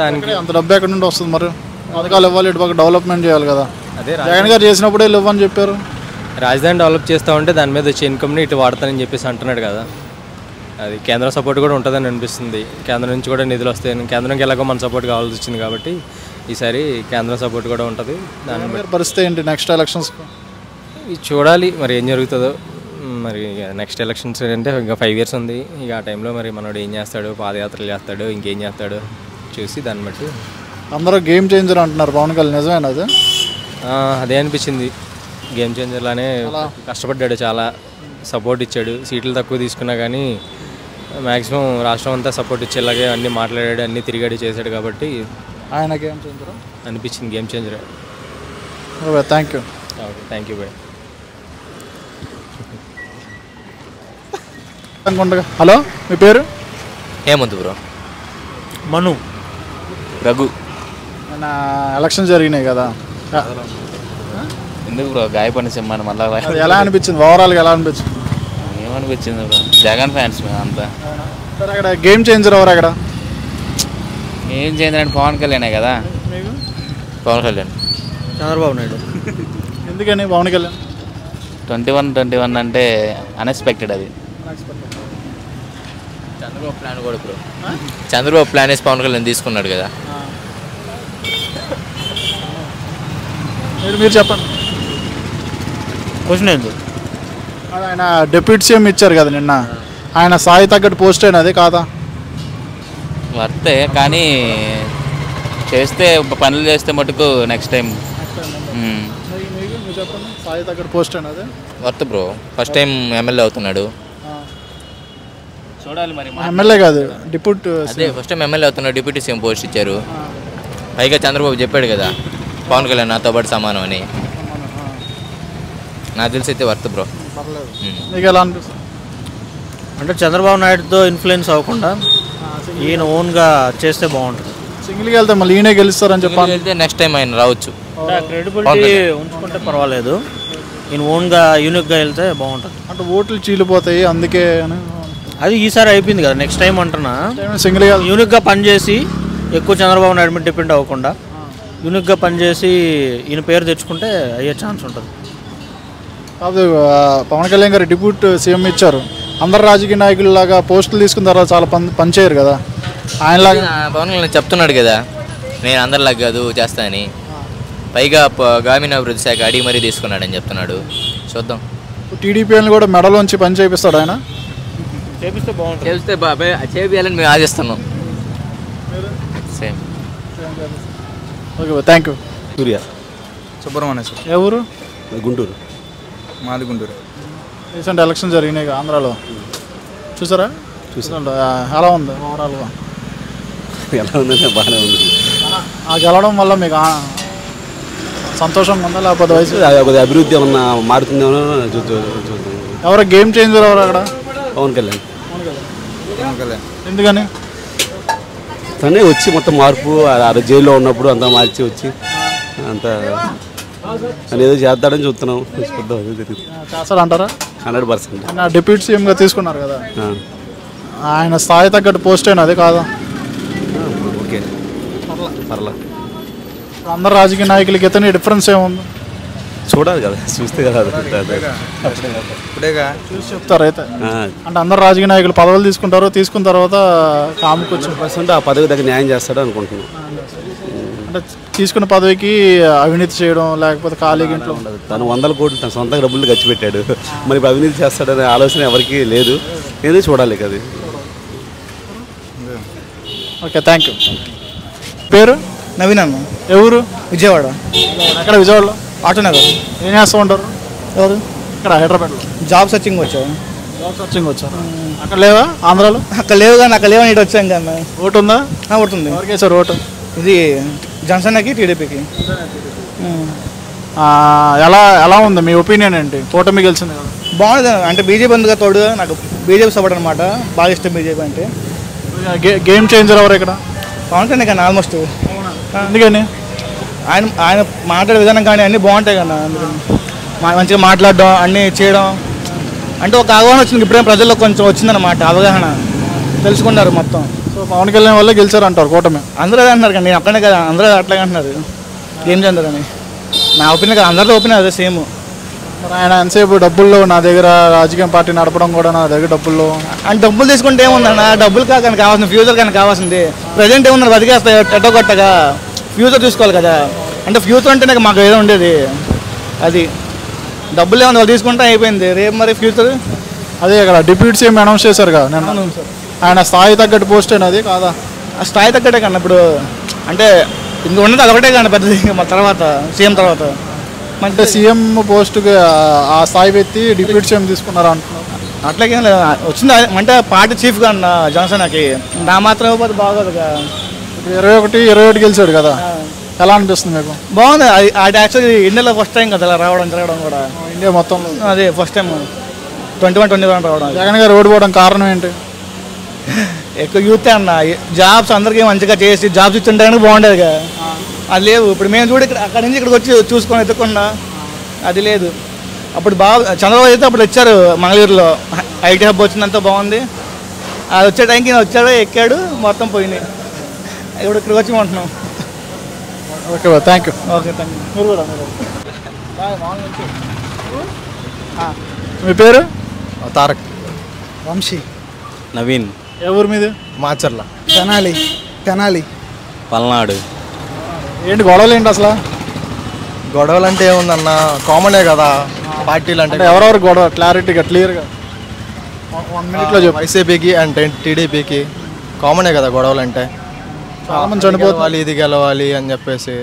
దానికి అంత డబ్బు ఎక్కడి నుండి వస్తుంది? మరి పథకాలు ఇవ్వాలి, ఇటు పక్క డెవలప్మెంట్ చేయాలి కదా. అదే జగన్ గారు చేసినప్పుడే ఇవ్వని చెప్పారు. రాజధాని డెవలప్ చేస్తూ ఉంటే దాని మీద వచ్చే ఇన్కమ్ని ఇటు వాడతానని చెప్పేసి అంటున్నాడు కదా. అది కేంద్ర సపోర్ట్ కూడా ఉంటుందని అనిపిస్తుంది. కేంద్రం నుంచి కూడా నిధులు వస్తాయని, కేంద్రంకి ఎలాగో మన సపోర్ట్ కావాల్సి వచ్చింది కాబట్టి ఈసారి కేంద్రం సపోర్ట్ కూడా ఉంటుంది. దాని పరిస్థితి ఏంటి నెక్స్ట్ ఎలక్షన్స్? చూడాలి మరి ఏం జరుగుతుందో. మరి నెక్స్ట్ ఎలక్షన్స్ అంటే ఇంకా 5 years ఉంది. ఇక ఆ టైంలో మరి మనోడు ఏం చేస్తాడు, పాదయాత్రలు చేస్తాడు, ఇంకేం చేస్తాడు చూసి దాన్ని బట్టి. అందరూ గేమ్ చేంజర్ అంటున్నారు పవన్ కళ్యాణ్, నిజమేనా అది? అదే అనిపించింది. గేమ్ చేంజర్లానే కష్టపడ్డాడు, చాలా సపోర్ట్ ఇచ్చాడు. సీట్లు తక్కువ తీసుకున్నా కానీ మ్యాక్సిమం రాష్ట్రం అంతా సపోర్ట్ ఇచ్చేలాగే అన్నీ మాట్లాడాడు, అన్నీ తిరిగాడు, చేశాడు. కాబట్టి ఆయన గేమ్ చేంజర్ అనిపించింది game changer. Thank you. Okay, thank you bye. Hello, మీ పేరు? హేమంత్ బ్రో. మను. రఘు. మన ఎలక్షన్ జరిగినాయి కదా, ఎందుకు బ్రో గాయపడిన సినిమాని మళ్ళీ ఎలా అనిపించింది? ఓవరాల్గా ఎలా అనిపించింది? ఏమనిపించింది బ్రో? జగన్ ఫ్యాన్స్ మేము అంతా. సరే, అక్కడ గేమ్ చేంజర్ ఎవరు? అక్కడ ఏం చేయండి, పవన్ కళ్యాణే కదా. పవన్ కళ్యాణ్. చంద్రబాబు నాయుడు. ఎందుకని పవన్ కళ్యాణ్? 21 అంటే అన్ఎక్స్పెక్టెడ్. అది చంద్రబాబు ప్లాన్ కూడా బ్రో. చంద్రబాబు ప్లాన్ వేసి పవన్ కళ్యాణ్ తీసుకున్నాడు కదా. మీరు చెప్పండి. క్వశ్చన్ ఏంటి? ఆయన డిప్యూటీ సీఎం ఇచ్చారు కదా నిన్న, ఆయన స్థాయి తగ్గట్టు పోస్ట్ అయినది కాదా? వర్తే, కానీ చేస్తే పనులు చేస్తే మటుకు నెక్స్ట్ టైం స్థాయి తగ్గట్టు పోస్ట్ అయినది worth bro. First time MLA అవుతున్నాడు, చూడాలి మరి. ఎమ్మెల్యే కాదు, డిప్యూటీ. అదే ఫస్ట్ టైం ఎమ్మెల్యే అవుతున్నాడు, డిప్యూటీ సీఎం పోస్ట్ ఇచ్చారు. పైగా చంద్రబాబు చెప్పాడు కదా పవన్ కళ్యాణ్ నాతో పాటు సమానం అని. నాకు తెలిసి అయితే వర్త్ బ్రో. మీకు ఎలా అనిపిస్తుంది? అంటే చంద్రబాబు నాయుడుతో ఇన్ఫ్లుయెన్స్ అవ్వకుండా ఈయన ఓన్గా చేస్తే బాగుంటుంది. సింగిల్గా వెళ్తే మళ్ళీ ఈయనే గెలుస్తారని చెప్పాలి. వెళ్తే నెక్స్ట్ టైం ఆయన రావచ్చు. క్రెడిబిలిటీ ఉంచుకుంటే పర్వాలేదు, ఈయన ఓన్గా యూనిక్గా వెళ్తే బాగుంటుంది. అంటే ఓట్లు చీలిపోతాయి అందుకే. అది ఈసారి అయిపోయింది కదా, నెక్స్ట్ టైం అంటున్నా సింగిల్గా యూనిక్గా పనిచేసి ఎక్కువ చంద్రబాబు నాయుడు మీద డిపెండ్ అవ్వకుండా యూనిక్గా పనిచేసి ఈయన పేరు తెచ్చుకుంటే అయ్యే ఛాన్స్ ఉంటుంది. కాదు, పవన్ కళ్యాణ్ గారు డిప్యూటీ సీఎం ఇచ్చారు, అందరు రాజకీయ నాయకుల్లాగా పోస్టులు తీసుకున్న తర్వాత చాలా పని చేయరు కదా ఆయనలాగా. పవన్ కళ్యాణ్ చెప్తున్నాడు కదా నేను అందరిలాగా కాదు చేస్తానని. పైగా గ్రామీణ అభివృద్ధి శాఖ అడిగి మరీ తీసుకున్నాడని చెప్తున్నాడు. చూద్దాం. టీడీపీని కూడా మెడలోంచి పని చేపిస్తాడు ఆయన. చేపిస్తే బాగుంటుంది. చేపిస్తే బాబాయ్ చేయాలని మేము ఆశిస్తున్నాం. Same. Okay, thank you. Surya. Subrahmanyeshwar. ఎవరు? గుంటూరు. మాది గుంటూరు. రీసెంట్ ఎలక్షన్ జరిగినాయి ఆంధ్రాలో, చూసారా? చూసాను. ఎలా ఉంది ఓవరాల్గా? ఎలా ఉందంటే బాగానే ఉంది. ఆ గెలవడం వల్ల మీకు సంతోషంగా ఉందా లేకపోతే వయసు కొద్దిగా అభివృద్ధి ఏమన్నా మారుతుందేమో చూద్దాం. ఎవరు గేమ్ చేంజర్ ఎవరు అక్కడ? పవన్ కళ్యాణ్. ఎందుకని? తనే వచ్చి మొత్తం మార్పు, జైల్లో ఉన్నప్పుడు అంతా మార్చి వచ్చి అంతా అని ఏదో చేద్దాడని చూస్తున్నాం. చేస్తాడు అంటారా? 100%. ఆయన డిప్యూటీ సీఎంగా తీసుకున్నారు కదా, ఆయన స్థాయి తగ్గట్టు పోస్ట్ అయినా అది కాదా? ఓకే, పర్లా. అందరు రాజకీయ నాయకులకి ఇతని డిఫరెన్స్ ఏముంది? చూడాలి కదా, చూస్తే కదా ఇప్పుడేగా చూసి చెప్తారు. అయితే అంటే అందరు రాజకీయ నాయకులు పదవులు తీసుకున్న తర్వాత కాముకొచ్చిన పర్సెంట్ ఆ పదవి దగ్గర న్యాయం చేస్తాడు అనుకుంటున్నాను. అంటే తీసుకున్న పదవికి అవినీతి చేయడం లేకపోతే ఖాళీగా ఇంట్లో ఉండదు. తను 100 కోట్లు తన సొంత డబ్బులు ఖర్చు పెట్టాడు, మరి అవినీతి చేస్తాడనే ఆలోచన ఎవరికి లేదు. ఏదో చూడాలి కదా. Okay, thank you. పేరు? నవీన్ అన్న. ఎవరు? విజయవాడ. ఎక్కడ? విజయవాడలో ఆటోనగర్. ఏం చేస్తూ ఉంటారు? ఎవరు? ఇక్కడ హైదరాబాద్లో జాబ్ సర్చింగ్ వచ్చావు. జాబ్ సర్చింగ్ వచ్చారు. అక్కడ లేవా ఆంధ్రాలో? అక్కడ లేవు కానీ అక్కడ లేవని ఇటు వచ్చాం కదా. ఓటు ఉందా? ఓటు ఉంది. ఎవరికి సార్ ఓటు? ఇది జనసేనకి, టీడీపీకి. ఎలా ఉంది మీ ఒపీనియన్ ఏంటి? కూటమి గెలిచింది కదా, బాగుంది. అంటే బీజేపీ అందుగా తోడు, నాకు బీజేపీ సపోర్ట్ అనమాట, బాగా ఇష్టం బీజేపీ అంటే. గేమ్ చేంజర్ ఎవరు ఇక్కడ? పవన్ కళ్యాణ్ కానీ ఆల్మోస్ట్. ఎందుకని? ఆయన మాట్లాడే విధానం కానీ అన్నీ బాగుంటాయి కదా, అందుకని మంచిగా మాట్లాడడం అన్నీ చేయడం అంటే ఒక అవగాహన వచ్చింది. ఇప్పుడే ప్రజల్లో కొంచెం వచ్చిందన్నమాట అవగాహన, తెలుసుకున్నారు మొత్తం. సో పవన్ కళ్యాణ్ వల్ల గెలిచారంటారు కూటమి? అందరూ అదే అంటున్నారు కానీ నేను అక్కడనే కదా, అందరూ అట్లాగే అంటున్నారు గేమ్ చేంజర్ అని. నా ఒపీనియన్ కదా, అందరితో ఒపీనియన్ అదే సేమ్. మరి ఆయన ఎంతసేపు డబ్బుల్లో నా దగ్గర రాజకీయ పార్టీ నడపడం కూడా నా దగ్గర డబ్బుల్లో అంటే డబ్బులు తీసుకుంటే ఏముందన్న, డబ్బులు కానీ కావాల్సింది ఫ్యూచర్ కానీ కావాల్సింది. ప్రజెంట్ ఏముంది బతికేస్తా ఎట్టో కొట్టగా, ఫ్యూచర్ చూసుకోవాలి కదా. అంటే ఫ్యూచర్ అంటే నాకు మాకు ఏదో ఉండేది, అది డబ్బులు ఏమన్నా వాళ్ళు తీసుకుంటే అయిపోయింది. రేపు మరి ఫ్యూచర్ అదే ఇక్కడ డిప్యూటీ సీఎం అనౌన్స్ చేశారు కదా నేను, ఆయన స్థాయి తగ్గట్టు పోస్ట్ అయినది కాదా? ఆ స్థాయి తగ్గట్టే కన్నా ఇప్పుడు అంటే ఇంక ఉన్నది అదొకటే కానీ పెద్దది. మా తర్వాత సీఎం తర్వాత అంటే సీఎం పోస్ట్కి ఆ స్థాయి వ్యక్తి డిప్యూటీ సీఎం తీసుకున్నారు అంటున్నారు. అట్లాగేం లేదు, వచ్చింది అంటే పార్టీ చీఫ్గా అన్న జనసేనకి నా మాత్రం ఇవ్వకపోతే బాగోదుగా. ఇప్పుడు 21 గెలిచాడు కదా, ఎలా అనిపిస్తుంది మీకు? బాగుంది. అది యాక్చువల్లీ ఇండియాలో ఫస్ట్ టైం కదా అలా రావడం జరగడం కూడా, ఇండియా మొత్తంలో అదే ఫస్ట్ టైం 21 రావడం. జగన్ గారు ఓడిపోవడం కారణం ఏంటి? ఎక్కువ యూత్ అన్న, జాబ్స్ అందరికీ మంచిగా చేసి జాబ్స్ ఇచ్చిండడానికి బాగుండేదిగా, అది లేవు. ఇప్పుడు మేము చూడ అక్కడి నుంచి ఇక్కడికి వచ్చి చూసుకొని ఎత్తుకుండా అది లేదు. అప్పుడు బాగా చంద్రబాబు అయితే అప్పుడు వచ్చారు మంగళూరులో, ఐటీ హబ్ వచ్చిందంతా బాగుంది. అది వచ్చే టైంకి వచ్చాడు, ఎక్కాడు, మొత్తం పోయినాయి. ఇప్పుడు ఇక్కడికి వచ్చి ఉంటున్నాం. Okay thank you. Okay thank you. మీరు కూడా మీ పేరు? తారక్. వంశీ. నవీన్. ఎవరు మీది? మాచర్ల. తెనాలి. పల్నాడు. ఏంటి గొడవలు ఏంటి అసలు? గొడవలు అంటే ఏముందన్న, కామనే కదా పార్టీలు అంటే. ఎవరెవరు గొడవ క్లారిటీగా క్లియర్గా 1 minute లో చెప్పు. వైసీపీకి అంటే టీడీపీకి కామనే కదా గొడవలు అంటే. చాలా మంది చనిపోవాలి, ఇది గెలవాలి అని చెప్పేసి.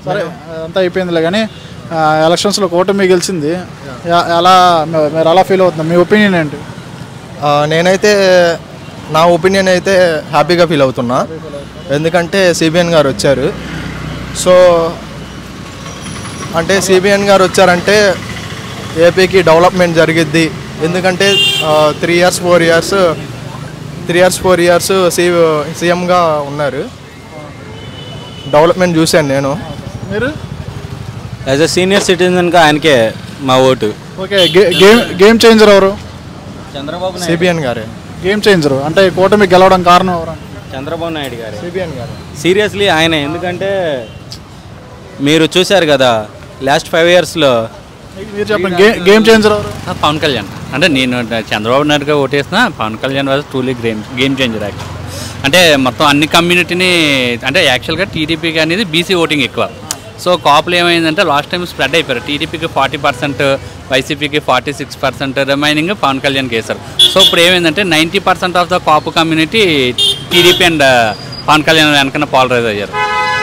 సరే అంతా అయిపోయిందిలే కానీ ఎలక్షన్స్లో కూటమి గెలిచింది, ఎలా మీరు ఎలా ఫీల్ అవుతుంది? మీ ఒపీనియన్ ఏంటి? నేనైతే నా ఒపీనియన్ అయితే హ్యాపీగా ఫీల్ అవుతున్నా, ఎందుకంటే సిబిఎన్ గారు వచ్చారు. సో అంటే సిబిఎన్ గారు వచ్చారంటే ఏపీకి డెవలప్మెంట్ జరిగిద్ది. ఎందుకంటే 3 years 4 years సీఎంగా ఉన్నారు, డెవలప్మెంట్ చూశాను నేను. మీరు యాజ్ అ సీనియర్ సిటిజన్గా ఆయనకే మా ఓటు. ఓకే గేమ్ చేంజర్ ఎవరు? చంద్రబాబు నాయుడు. సిబిఎన్ గారే గేమ్ చేంజర్. అంటే కూటమి గెలవడం కారణం ఎవరు? చంద్రబాబు నాయుడు గారు. సిబిఎన్ గారు సీరియస్లీ ఆయన, ఎందుకంటే మీరు చూశారు కదా లాస్ట్ 5 yearsలో. మీరు చెప్పండి గేమ్ చేంజర్ ఎవరు? పవన్ కళ్యాణ్. అంటే నేను చంద్రబాబు నాయుడుగా ఓటేసిన Pawan Kalyan was truly game changer actual. అంటే మొత్తం అన్ని కమ్యూనిటీని, అంటే యాక్చువల్గా టీడీపీకి అనేది బీసీ ఓటింగ్ ఎక్కువ. సో కాపులు ఏమైందంటే లాస్ట్ టైం స్ప్రెడ్ అయిపోయారు. టీడీపీకి 40%, వైసీపీకి 46%, రిమైనింగ్ పవన్ కళ్యాణ్కి వేశారు. సో ఇప్పుడు ఏమైందంటే 90% of the Kapu community TDP and Pawan Kalyan వెనకన్నా పాలరైజ్ అయ్యారు.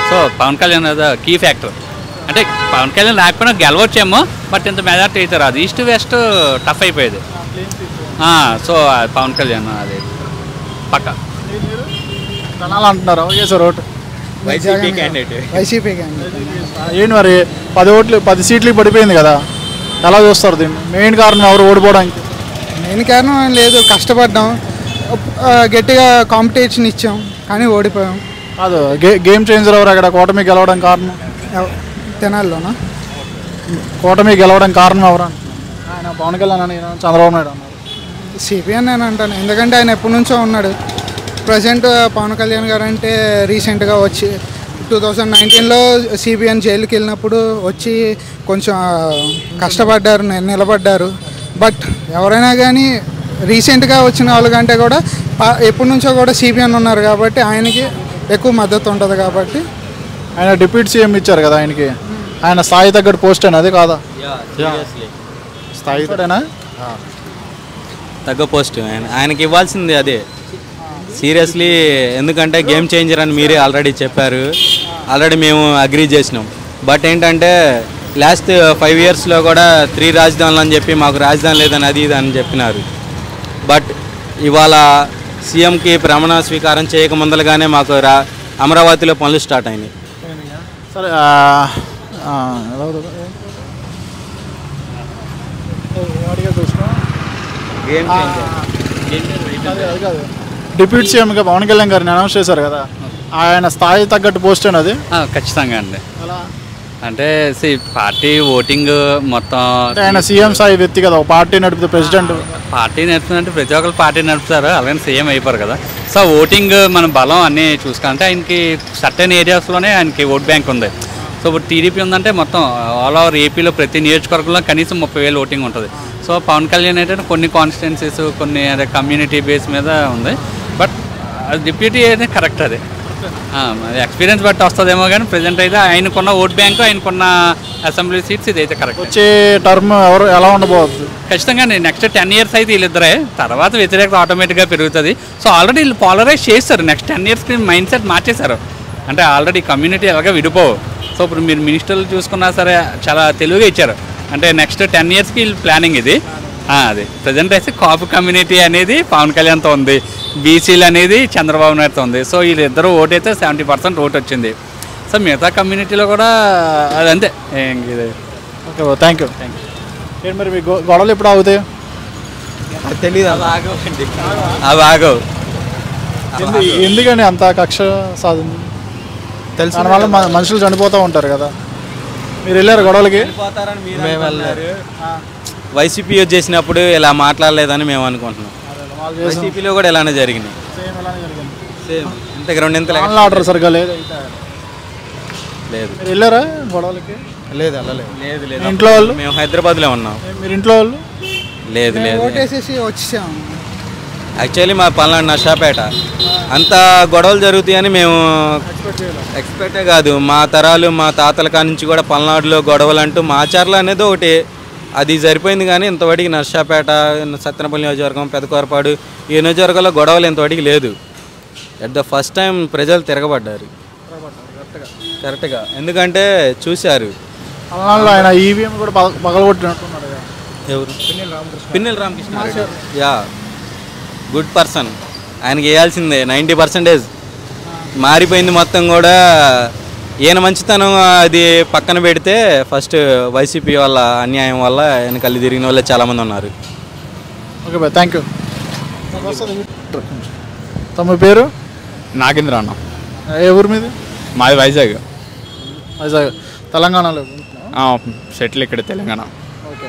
So Pawan Kalyan key factor. అంటే పవన్ కళ్యాణ్ లేకపోయినా గెలవచ్చేమో, బట్ ఇంత మెజార్టీ అయితే రాదు. ఈస్ట్ వెస్ట్ టఫ్ అయిపోయేది. సో పవన్ కళ్యాణ్ అది పక్క అంటున్నారు. Okay sir vote YCP candidate. ఏంటి మరి 10 సీట్లు పడిపోయింది కదా, ఎలా చూస్తారు దీన్ని? మెయిన్ కారణం ఎవరు ఓడిపోవడానికి? మెయిన్ కారణం లేదు, కష్టపడ్డాం, గట్టిగా కాంపిటీషన్ ఇచ్చాం కానీ ఓడిపోయాం. కాదు గేమ్ చేంజర్ ఎవరు అక్కడ కూటమి గెలవడం కారణం? తెనాలిలోనా? కూటమి గెలవడం కారణం ఎవరు? ఆయన పవన్ కళ్యాణ్ అని, చంద్రబాబు నాయుడు అన్నారు. సిపిఎన్ అని అంటాను, ఎందుకంటే ఆయన ఎప్పటి నుంచో ఉన్నాడు. ప్రజెంట్ పవన్ కళ్యాణ్ గారు అంటే రీసెంట్గా వచ్చి 2019లో సిబిఎన్ జైలుకి వెళ్ళినప్పుడు వచ్చి కొంచెం కష్టపడ్డారు, నిలబడ్డారు. బట్ ఎవరైనా కానీ రీసెంట్గా వచ్చిన వాళ్ళకంటే కూడా ఎప్పటి నుంచో కూడా సిబిఎన్ ఉన్నారు కాబట్టి ఆయనకి ఎక్కువ మద్దతు ఉంటుంది. కాబట్టి ఆయన డిప్యూటీ సీఎం ఇచ్చారు కదా ఆయనకి, ఆయన స్థాయి తగ్గట్టు పోస్ట్ అయినా అది కాదా? స్థాయి తగ్గ పోస్ట్ ఆయనకి ఇవ్వాల్సింది అదే సీరియస్లీ. ఎందుకంటే గేమ్ చేంజర్ అని మీరే ఆల్రెడీ చెప్పారు, ఆల్రెడీ మేము అగ్రీ చేసినాం. బట్ ఏంటంటే లాస్ట్ 5 yearsలో కూడా 3 రాజధానులు అని చెప్పి మాకు రాజధాని లేదని అది ఇది అని చెప్పినారు. బట్ ఇవాళ సీఎంకి ప్రమాణ స్వీకారం చేయక ముందలుగానే మాకు అమరావతిలో పనులు స్టార్ట్ అయినాయి. సరే డిప్యూటీ సీఎంగా పవన్ కళ్యాణ్ గారిని అనౌన్స్ చేశారు కదా, ఆయన స్థాయి తగ్గట్టు పోస్ట్ అది ఖచ్చితంగా అండి. అంటే పార్టీ ఓటింగ్ మొత్తం ఆయన సీఎం స్థాయి వ్యక్తి కదా, పార్టీ నడిపితే ప్రెసిడెంట్. పార్టీ నడుపుతుందంటే ప్రతి ఒక్కరు పార్టీ నడుపుతారు, అలాగే సీఎం అయిపోరు కదా. సో ఓటింగ్ మన బలం అన్నీ చూసుకుంటే ఆయనకి సర్టెన్ ఏరియాస్లోనే ఆయనకి ఓట్ బ్యాంక్ ఉంది. సో ఇప్పుడు టీడీపీ ఉందంటే మొత్తం ఆల్ ఓవర్ ఏపీలో ప్రతి నియోజకవర్గంలో కనీసం 30,000 ఓటింగ్ ఉంటుంది. సో పవన్ కళ్యాణ్ అయితే కొన్ని కాన్స్టిట్యున్సీస్, కొన్ని అదే కమ్యూనిటీ బేస్ మీద ఉంది. బట్ డిప్యూటీ అయితే కరెక్ట్, అది ఎక్స్పీరియన్స్ బట్టి వస్తుందేమో కానీ ప్రజెంట్ అయితే ఆయనకున్న ఓట్ బ్యాంకు, ఆయనకున్న అసెంబ్లీ సీట్స్ ఇదైతే కరెక్ట్. వచ్చే టర్మ్ ఎవరు ఎలా ఉండబోతుంది? ఖచ్చితంగా నెక్స్ట్ 10 years అయితే వీళ్ళిద్దరే, తర్వాత వ్యతిరేకత ఆటోమేటిక్గా పెరుగుతుంది. సో ఆల్రెడీ వీళ్ళు పాలరైజ్ చేస్తారు, నెక్స్ట్ 10 yearsకి మైండ్ సెట్ మార్చేశారు. అంటే ఆల్రెడీ కమ్యూనిటీ ఎలాగో విడిపోవు. సో ఇప్పుడు మీరు మినిస్టర్లు చూసుకున్నా సరే చాలా తెలివిగా ఇచ్చారు. అంటే నెక్స్ట్ 10 yearsకి ప్లానింగ్ ఇది. అది ప్రజెంట్ అయితే కాపు కమ్యూనిటీ అనేది పవన్ కళ్యాణ్తో ఉంది, బీసీలు అనేది చంద్రబాబు నాయుడుతో ఉంది. సో వీళ్ళిద్దరూ ఓటు అయితే 70% ఓటు వచ్చింది. సో మిగతా కమ్యూనిటీలో కూడా అది అంతే. Okay, thank you. ఏంటి మరి మీ గొడవలు ఎప్పుడు ఆగుతాయి? తెలీదు, అవి ఆగవు. ఎందుకని అంత కక్ష సాధన? తెలుసు, దానివల్ల మనుషులు చనిపోతూ ఉంటారు కదా. మీరు వెళ్ళారు గొడవలకి? మేము వెళ్ళారు. వైసీపీ చేసినప్పుడు ఇలా మాట్లాడలేదని మేము అనుకుంటున్నాం. వైసీపీలో కూడా ఇలానే జరిగినాయి. సేమ్ ఇంతకు 2 ఇంతలు ఆర్డర్ సరిగ్గా లేదు. లేదు. మీరు వెళ్ళారా గొడవలకి? లేదు, వెళ్ళలేదు. లేదు లేదు. ఇంట్లో వాళ్ళు? మేము హైదరాబాద్లో ఉన్నాం. మీరు ఇంట్లో వాళ్ళు? లేదు లేదు. ఓటేసేసి వచ్చాము. యాక్చువల్లీ మా పల్నాడు నర్సాపేట, అంత గొడవలు జరుగుతాయని మేము ఎక్స్పెక్టే కాదు. మా తరాలు మా తాతల కాడి నుంచి కూడా పల్నాడులో గొడవలు అంటూ మాచర్ల అనేది ఒకటి, అది సరిపోయింది. కానీ ఇంతవరకు నర్సాపేట, సత్తెనపల్లి నియోజకవర్గం, పెదకూరపాడు ఈ నియోజకవర్గంలో గొడవలు ఇంతవరకు లేదు. ఎట్ ద ఫస్ట్ టైం ప్రజలు తిరగబడ్డారు కరెక్ట్గా. ఎందుకంటే చూశారు ఆయన ఈవీఎం కూడా పగలగొట్టినట్టున్నారు. ఎవరు? Pinnelli Ramakrishna. Yeah, good person. ఆయనకి వేయాల్సిందే 90%. మారిపోయింది మొత్తం కూడా. ఈయన మంచితనం అది పక్కన పెడితే ఫస్ట్ వైసీపీ వల్ల అన్యాయం వల్ల ఆయన కళ్ళు తిరిగిన వాళ్ళే చాలామంది ఉన్నారు. Okay bye, thank you. తమ పేరు? నాగేంద్ర అన్న. ఏ ఊరు మీది? మాది వైజాగ్. వైజాగ్, తెలంగాణలో సెటిల్ ఇక్కడ తెలంగాణ. ఓకే,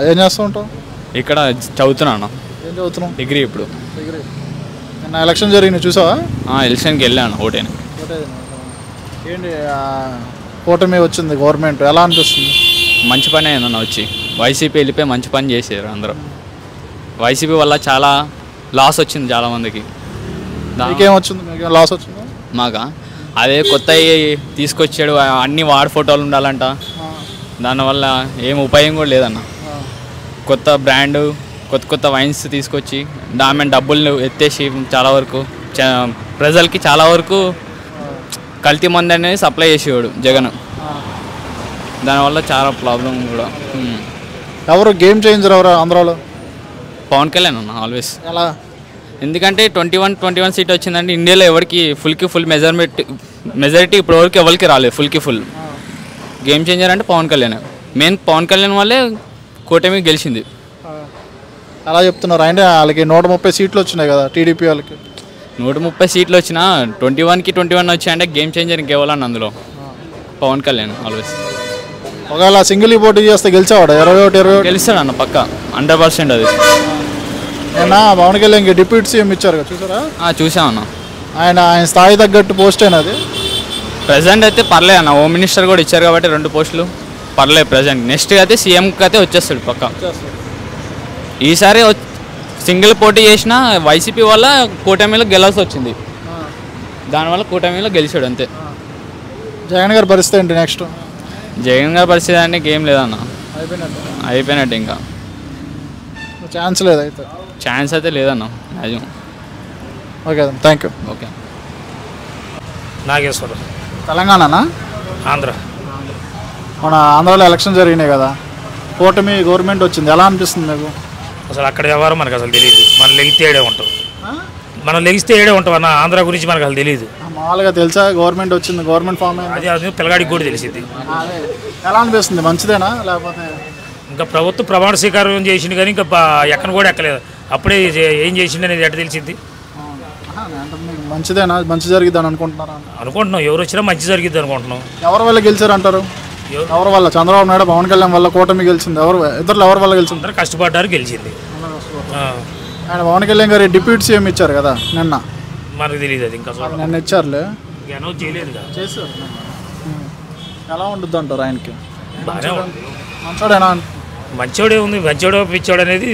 ఏం చేస్తూ ఉంటావు? ఇక్కడ చదువుతున్నాను. ఏం చదువుతున్నావు? డిగ్రీ. ఇప్పుడు డిగ్రీ. నిన్న ఎలక్షన్ జరిగింది చూసావా? ఎలక్షన్కి వెళ్ళాను, ఓటేను. ఏంటి కూటమి వచ్చింది గవర్నమెంట్, ఎలా అనిపిస్తుంది? మంచి పని అయిందన్న వచ్చి. వైసీపీ వెళ్ళిపోయి మంచి పని చేశారు అందరూ. వైసీపీ వల్ల చాలా లాస్ వచ్చింది చాలామందికి. మీకేం వచ్చింది? మీకు లాస్ వచ్చింది? మాకా అదే కొత్త తీసుకొచ్చాడు, అన్ని వాడి ఫోటోలు ఉండాలంట. దానివల్ల ఏం ఉపయోగం కూడా లేదన్న. కొత్త బ్రాండ్, కొత్త వైన్స్ తీసుకొచ్చి దాని డబ్బులు ఎత్తేసి చాలా వరకు ప్రజలకి చాలా వరకు కల్తీ మంది అనేది సప్లై చేసేవాడు జగన్. దానివల్ల చాలా ప్రాబ్లం కూడా. ఎవరు గేమ్ చేంజర్ ఎవరు ఆంధ్రాలో? పవన్ కళ్యాణ్ అన్న ఆల్వేస్. ఎలా? ఎందుకంటే 21 సీట్ వచ్చిందంటే ఇండియాలో ఎవరికి ఫుల్ మెజారిటీ ఇప్పుడు వరకు ఎవరికి రాలేదు. ఫుల్ గేమ్ చేంజర్ అంటే పవన్ కళ్యాణ్. మెయిన్ పవన్ కళ్యాణ్ వల్లే కూటమి గెలిచింది. అలా చెప్తున్నారు. అంటే వాళ్ళకి 130 సీట్లు వచ్చినాయి కదా టీడీపీ వాళ్ళకి. 130 సీట్లు వచ్చినా 21 వచ్చాయంటే గేమ్ చేంజర్ ఇంకెవ్వాలని అందులో పవన్ కళ్యాణ్ ఆల్వేస్. ఒకవేళ సింగిల్ పోటీ చేస్తే గెలిచేవాడు 21 గెలుస్తాడు అన్న పక్క 100%. అది నేను పవన్ కళ్యాణ్కి డిప్యూటీ సీఎం ఇచ్చారు కదా, చూసారా? చూసామన్న. ఆయన స్థాయి తగ్గట్టు పోస్ట్ అయినా అది ప్రజెంట్ అయితే పర్లేదు అన్న. హోమ్ మినిస్టర్ కూడా ఇచ్చారు కాబట్టి 2 పోస్టులు పర్లేదు ప్రజెంట్. నెక్స్ట్ అయితే సీఎంకి అయితే వచ్చేస్తాడు పక్క. ఈసారి సింగిల్ పోటీ చేసిన వైసీపీ వల్ల కూటమిలో గెలాల్సి వచ్చింది. దానివల్ల కూటమిలో గెలిచాడు అంతే. జగన్ గారి పరిస్థితి ఏంటి నెక్స్ట్? జగన్ గారి పరిస్థితి అంటే ఏం లేదన్న, అయిపోయినట్టు. ఇంకా ఛాన్స్ లేదు అయితే. ఛాన్స్ అయితే లేదన్న maximum. Okay, thank you. Okay. Nageswaram. తెలంగాణనా? ఆంధ్ర. మన ఆంధ్రాలో ఎలక్షన్ జరిగినాయి కదా, కూటమి గవర్నమెంట్ వచ్చింది, ఎలా అనిపిస్తుంది మీకు? అసలు అక్కడ ఎవరో మనకు అసలు తెలియదు. మనం లెగిస్తే ఏడే ఉంటాం. మనం లెగిస్తే ఏడే ఉంటాం అన్న. ఆంధ్ర గురించి మనకు అసలు తెలియదు. మామూలుగా తెలుసా గవర్నమెంట్ వచ్చింది, గవర్నమెంట్ ఫామ్ అయింది, అది పిల్లగాడికి కూడా తెలిసింది. ఎలా అనిపిస్తుంది? మంచిదేనా లేకపోతే? ఇంకా ప్రభుత్వం ప్రమాణ స్వీకారం చేసింది కానీ ఇంకా ఎక్కడ కూడా ఎక్కలేదు. అప్పుడే ఏం చేసింది అనేది ఎట్ట తెలిసింది? మంచిదేనా? మంచి జరిగిద్దని అనుకుంటున్నారా? అనుకుంటున్నాం. ఎవరు వచ్చినా మంచి జరిగిద్ది అనుకుంటున్నాం. ఎవరి వల్ల గెలిచారు అంటారు? ఎవరి వల్ల? చంద్రబాబు నాయుడు, పవన్ కళ్యాణ్ వల్ల కూటమి గెలిచింది? ఇద్దరు ఎవరి వల్ల గెలిచింది? అందరూ కష్టపడ్డారు, గెలిచింది. ఆయన పవన్ కళ్యాణ్ గారు డిప్యూటీ సీఎం ఇచ్చారు కదా నిన్న. మనకు తెలియదు అది. ఇంకా నిన్న ఇచ్చారులే, అనౌన్స్ చేయలేదు. చేశారు. ఎలా ఉంటుంది అంటారు ఆయనకి? మంచోడేనా? మంచోడే ఉంది. మంచోడు పిచ్చోడు అనేది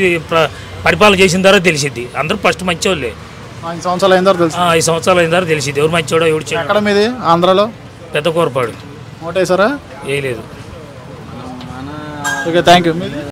పరిపాలన చేసిన తర్వాత తెలిసింది. అందరూ ఫస్ట్ మంచోళ్ళే. 5 సంవత్సరాలు అయిన తర్వాత తెలుసు. 5 సంవత్సరాలు అయిన తర్వాత తెలిసింది ఎవరు మంచోడో ఎవరు చెడు. ఎక్కడ మీది? ఆంధ్రాలో పెద్దకూరపాడు. ఓటేసారా? వేయలేదు. Okay, thank you.